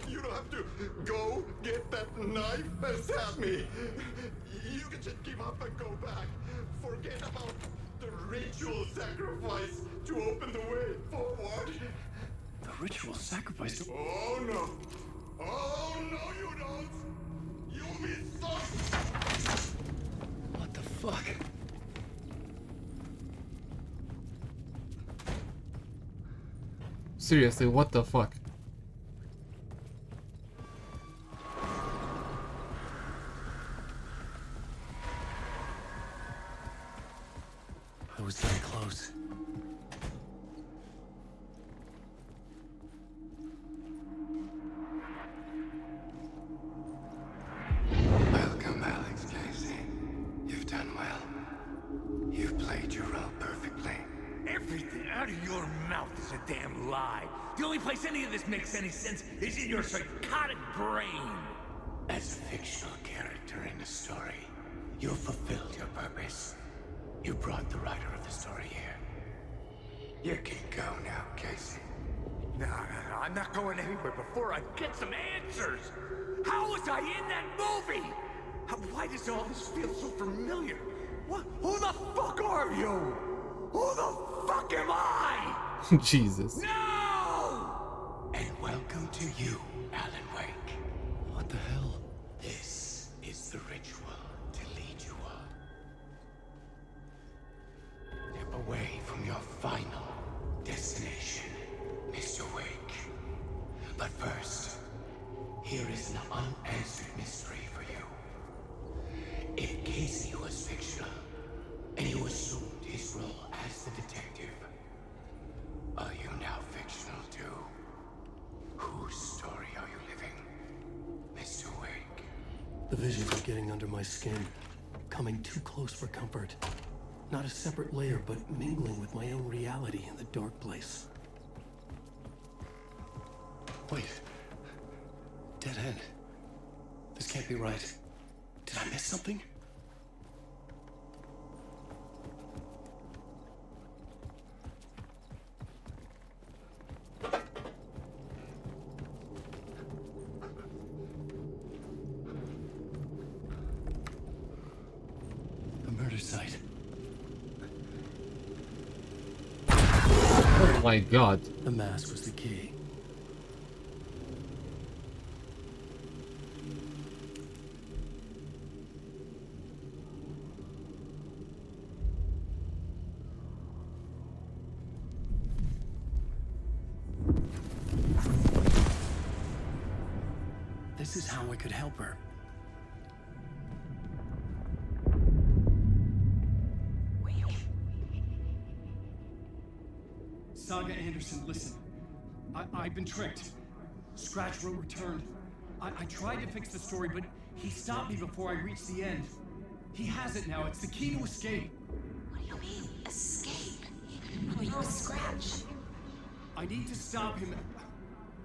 You don't have to go get that knife and stab me. You can just give up and go back. Forget about the ritual sacrifice to open the way forward. The ritual sacrifice? Oh no. Oh no, you don't. You'll be sorry. What the fuck? Seriously, what the fuck? I was that close. Welcome, Alex Casey. You've done well. You've played your role perfectly. Everything out of your mouth is a damn lie. The only place any of this makes any sense is in your psychotic brain. As a fictional character in the story, you fulfilled your purpose. You brought the writer of the story here. You can go now, Casey. No, I'm not going anywhere before I get some answers. How was I in that movie? Why does all this feel so familiar? What? Who the fuck are you? Who the fuck am I? Jesus. No! And welcome to you, Alan Wake. What the hell? This is the ritual to lead you on. Step away from your final destination, Mr. Wake. But first, here is an unanswered mystery for you. If Casey was fictional, and you assumed his role as the detective, are you now fictional too? Whose story are you living, Mr. Wake? The visions are getting under my skin. Coming too close for comfort. Not a separate layer, but mingling with my own reality in the dark place. Wait. Dead end. This can't be right. Did I miss something? my god. The mask was the key. This is how I could help her. Saga Anderson, listen. I've been tricked. Scratch wrote returned. I tried to fix the story, but he stopped me before I reached the end. He has it now. It's the key to escape. What do you mean, escape? Well, you're a Scratch. I need to stop him.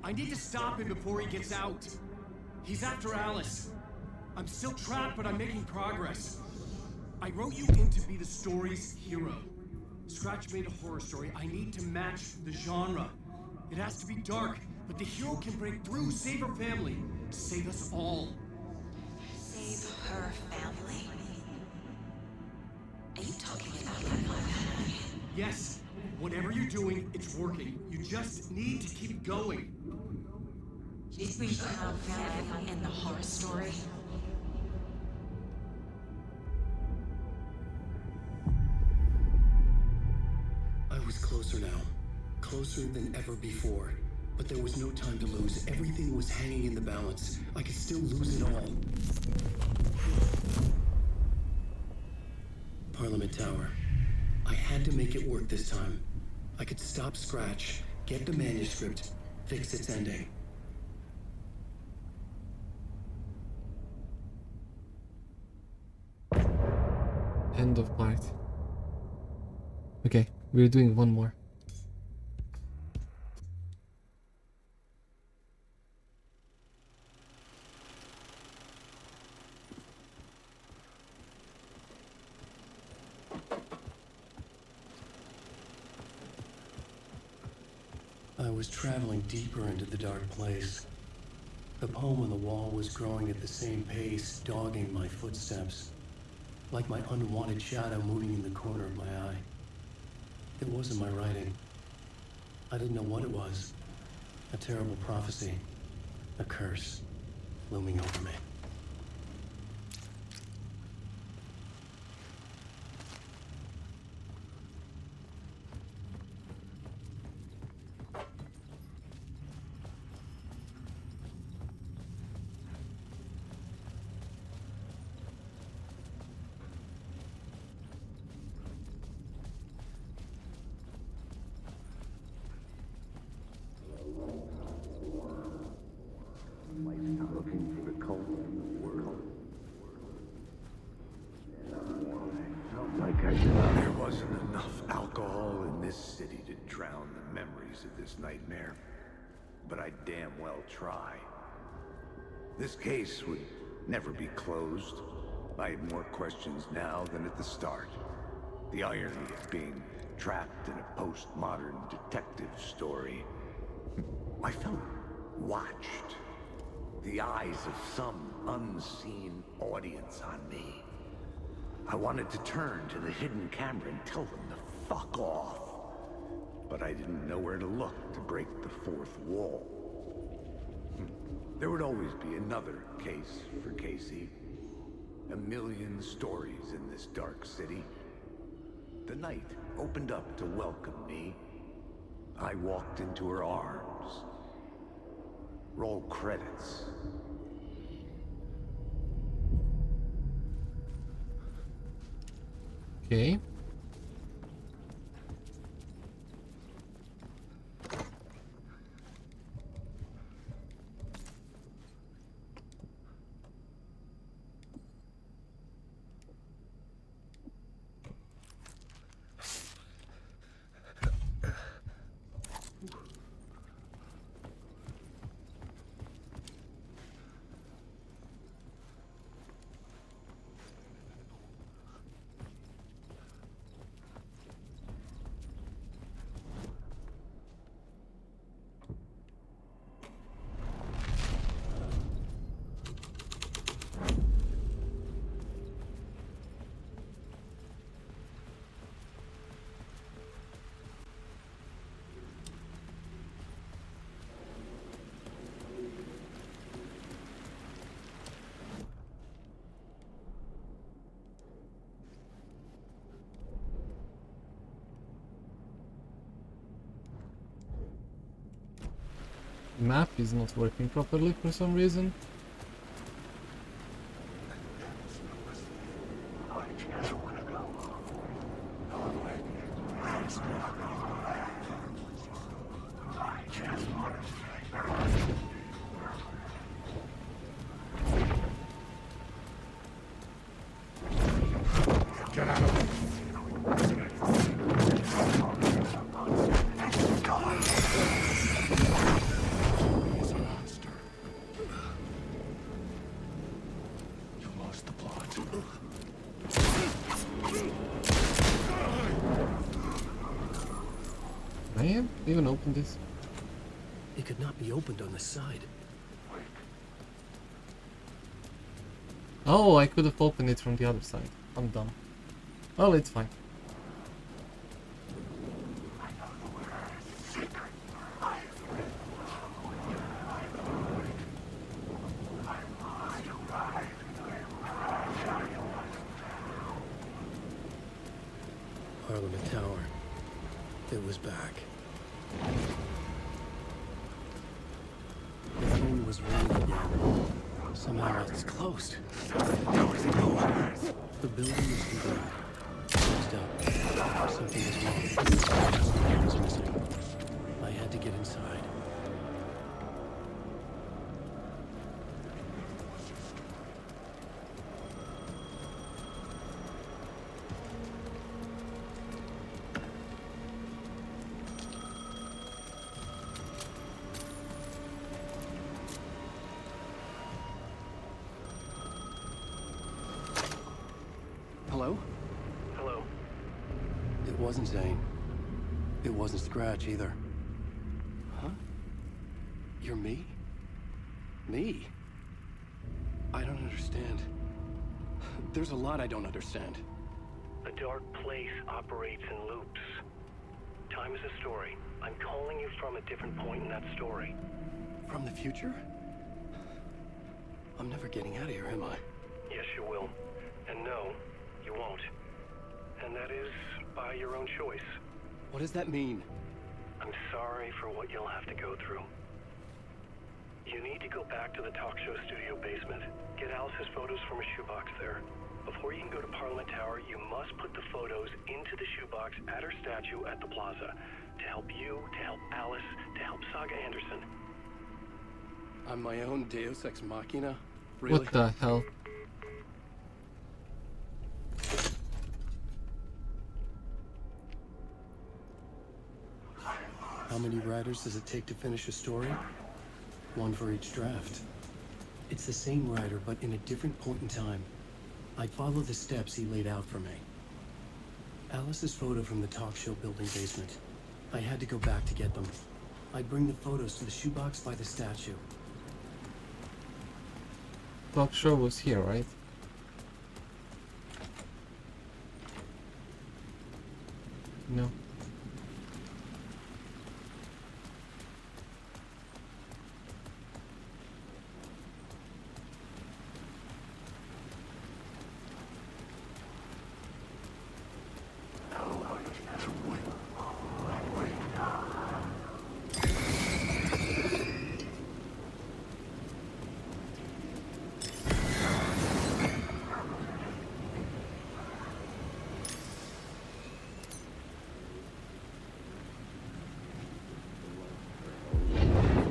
I need to stop him before he gets out. He's after Alice. I'm still trapped, but I'm making progress. I wrote you in to be the story's hero. Scratch made a horror story. I need to match the genre. It has to be dark, but the hero can break through, save her family, save us all. Save her family? Are you talking about my family? Yes, whatever you're doing, it's working. You just need to keep going. Did we have family in the horror story? I was closer now. Closer than ever before. But there was no time to lose. Everything was hanging in the balance. I could still lose it all. Parliament Tower. I had to make it work this time. I could stop Scratch, get the manuscript, fix its ending. End of part. Okay, we're doing one more. I was traveling deeper into the dark place. The poem on the wall was growing at the same pace, dogging my footsteps. Like my unwanted shadow moving in the corner of my eye. It wasn't my writing. I didn't know what it was. A terrible prophecy. A curse. Looming over me. Looking for the cult in the world. I felt like there wasn't enough alcohol in this city to drown the memories of this nightmare. But I damn well try. This case would never be closed. I have more questions now than at the start. The irony of being trapped in a postmodern detective story. I felt watched. The eyes of some unseen audience on me. I wanted to turn to the hidden camera and tell them to fuck off. But I didn't know where to look to break the fourth wall. There would always be another case for Casey. A million stories in this dark city. The night opened up to welcome me. I walked into her arms. Roll credits. Okay. map is not working properly for some reason. Get out of here. Man, even open this. It could not be opened on the side. Oh, I could have opened it from the other side. I'm dumb. Well, it's fine. Parliament Tower. It was back. The phone was ringing again. Somehow it's closed. The building was complete. Closed up. Something was wrong. Something was missing. I had to get inside. Hello? Hello. It wasn't Zane. It wasn't Scratch either. Huh? You're me? Me? I don't understand. There's a lot I don't understand. The dark place operates in loops. Time is a story. I'm calling you from a different point in that story. From the future? I'm never getting out of here, am I? Yes, you will. And no, you won't. And that is by your own choice. What does that mean? I'm sorry for what you'll have to go through. You need to go back to the talk show studio basement. Get Alice's photos from a shoebox there. Before you can go to Parliament Tower, you must put the photos into the shoebox at her statue at the plaza. To help you, to help Alice, to help Saga Anderson. I'm my own Deus Ex Machina? Really? What the hell? How many writers does it take to finish a story? One for each draft. It's the same writer, but in a different point in time. I'd follow the steps he laid out for me. Alice's photo from the talk show building basement. I had to go back to get them. I'd bring the photos to the shoebox by the statue. Talk show was here, right? No.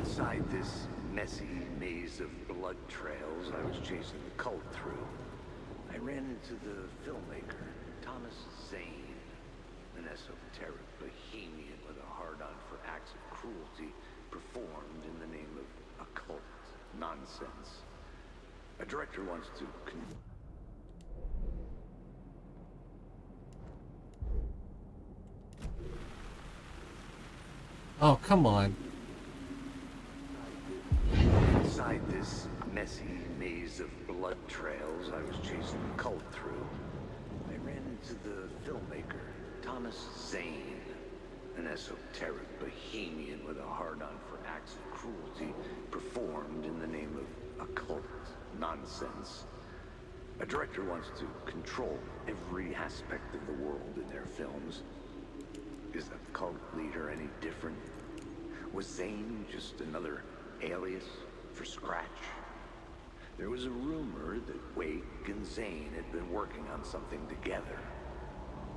Inside this messy maze of blood trails I was chasing the cult through, I ran into the filmmaker, Thomas Zane, an esoteric bohemian with a hard-on for acts of cruelty performed in the name of occult nonsense. A director wants to Oh, come on. Inside this messy maze of blood trails I was chasing the cult through, I ran into the filmmaker, Thomas Zane, an esoteric bohemian with a hard-on for acts of cruelty performed in the name of occult nonsense. A director wants to control every aspect of the world in their films. Is the cult leader any different? Was Zane just another alias for Scratch. There was a rumor that Wake and Zane had been working on something together.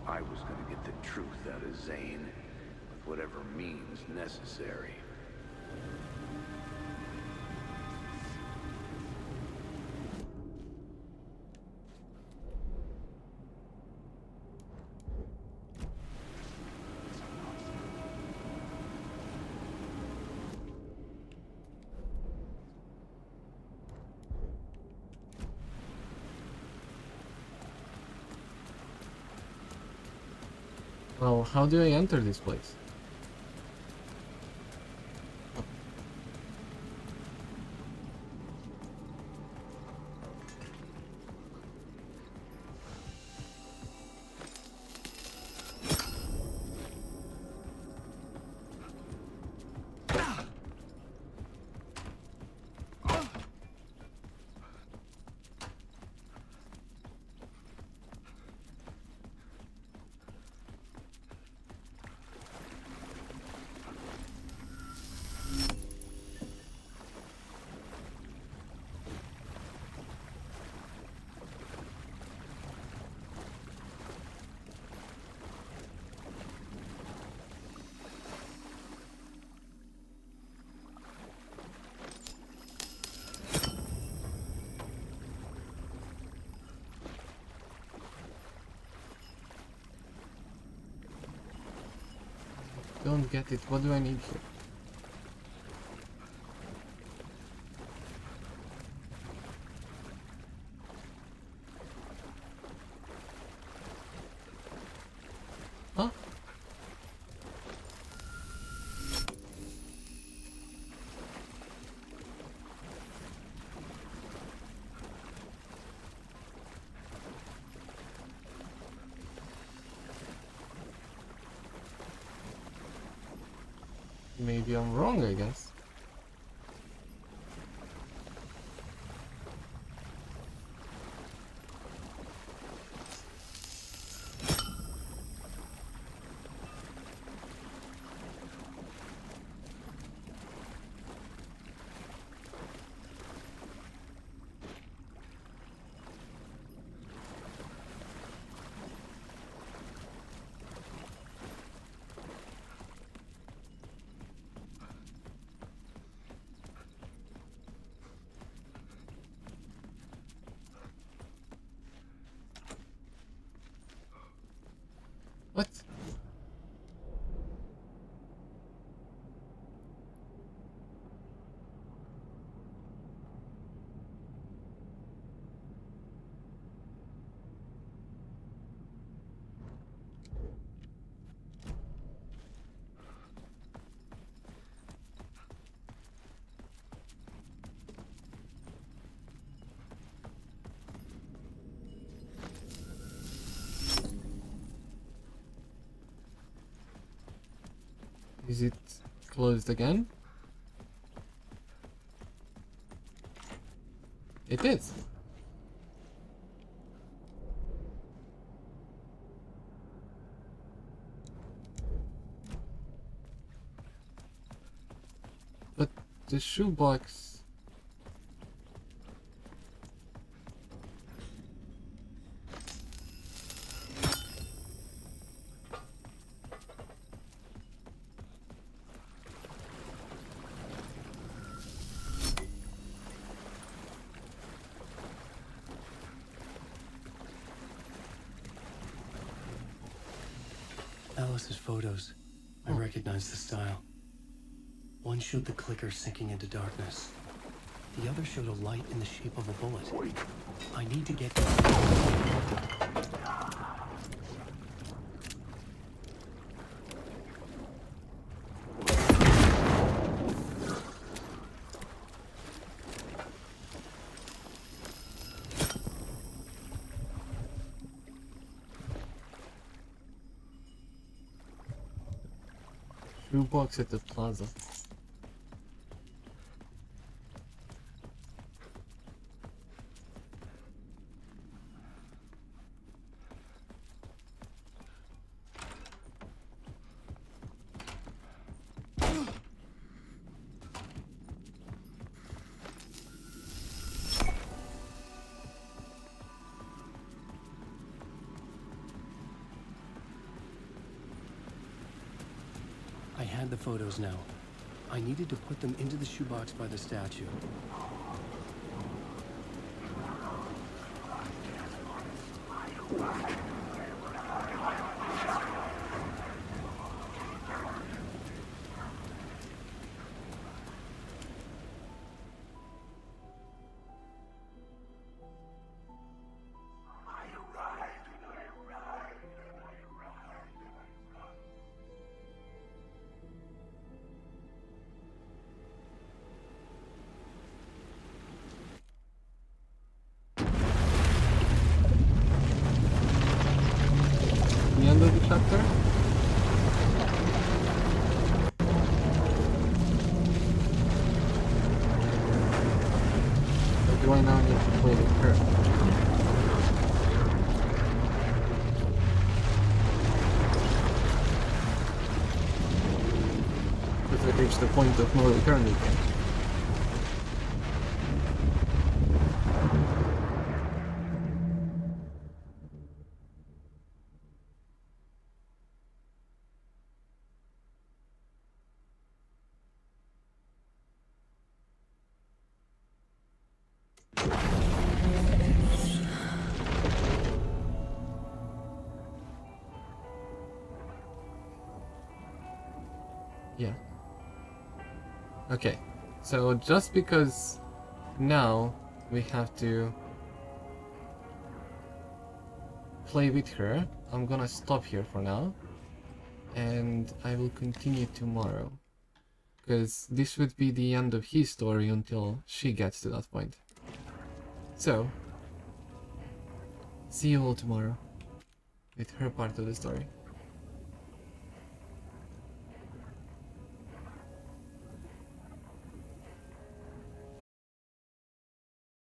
I was gonna get the truth out of Zane with whatever means necessary. Well, how do I enter this place? Don't get it. What do I need here? Huh? Maybe I'm wrong, I guess. What? Is it closed again? It is. But the shoebox... Alice's photos. I recognize the style. One showed the clicker sinking into darkness. The other showed a light in the shape of a bullet. I need to get... Shoebox at the plaza. had the photos now. I needed to put them into the shoebox by the statue. The end of the chapter? Or do I now need to play with her? Because I reached the point of no return again. Yeah. Okay, so just because now we have to play with her, I'm gonna stop here for now, and I will continue tomorrow, because this would be the end of his story until she gets to that point. So, see you all tomorrow with her part of the story.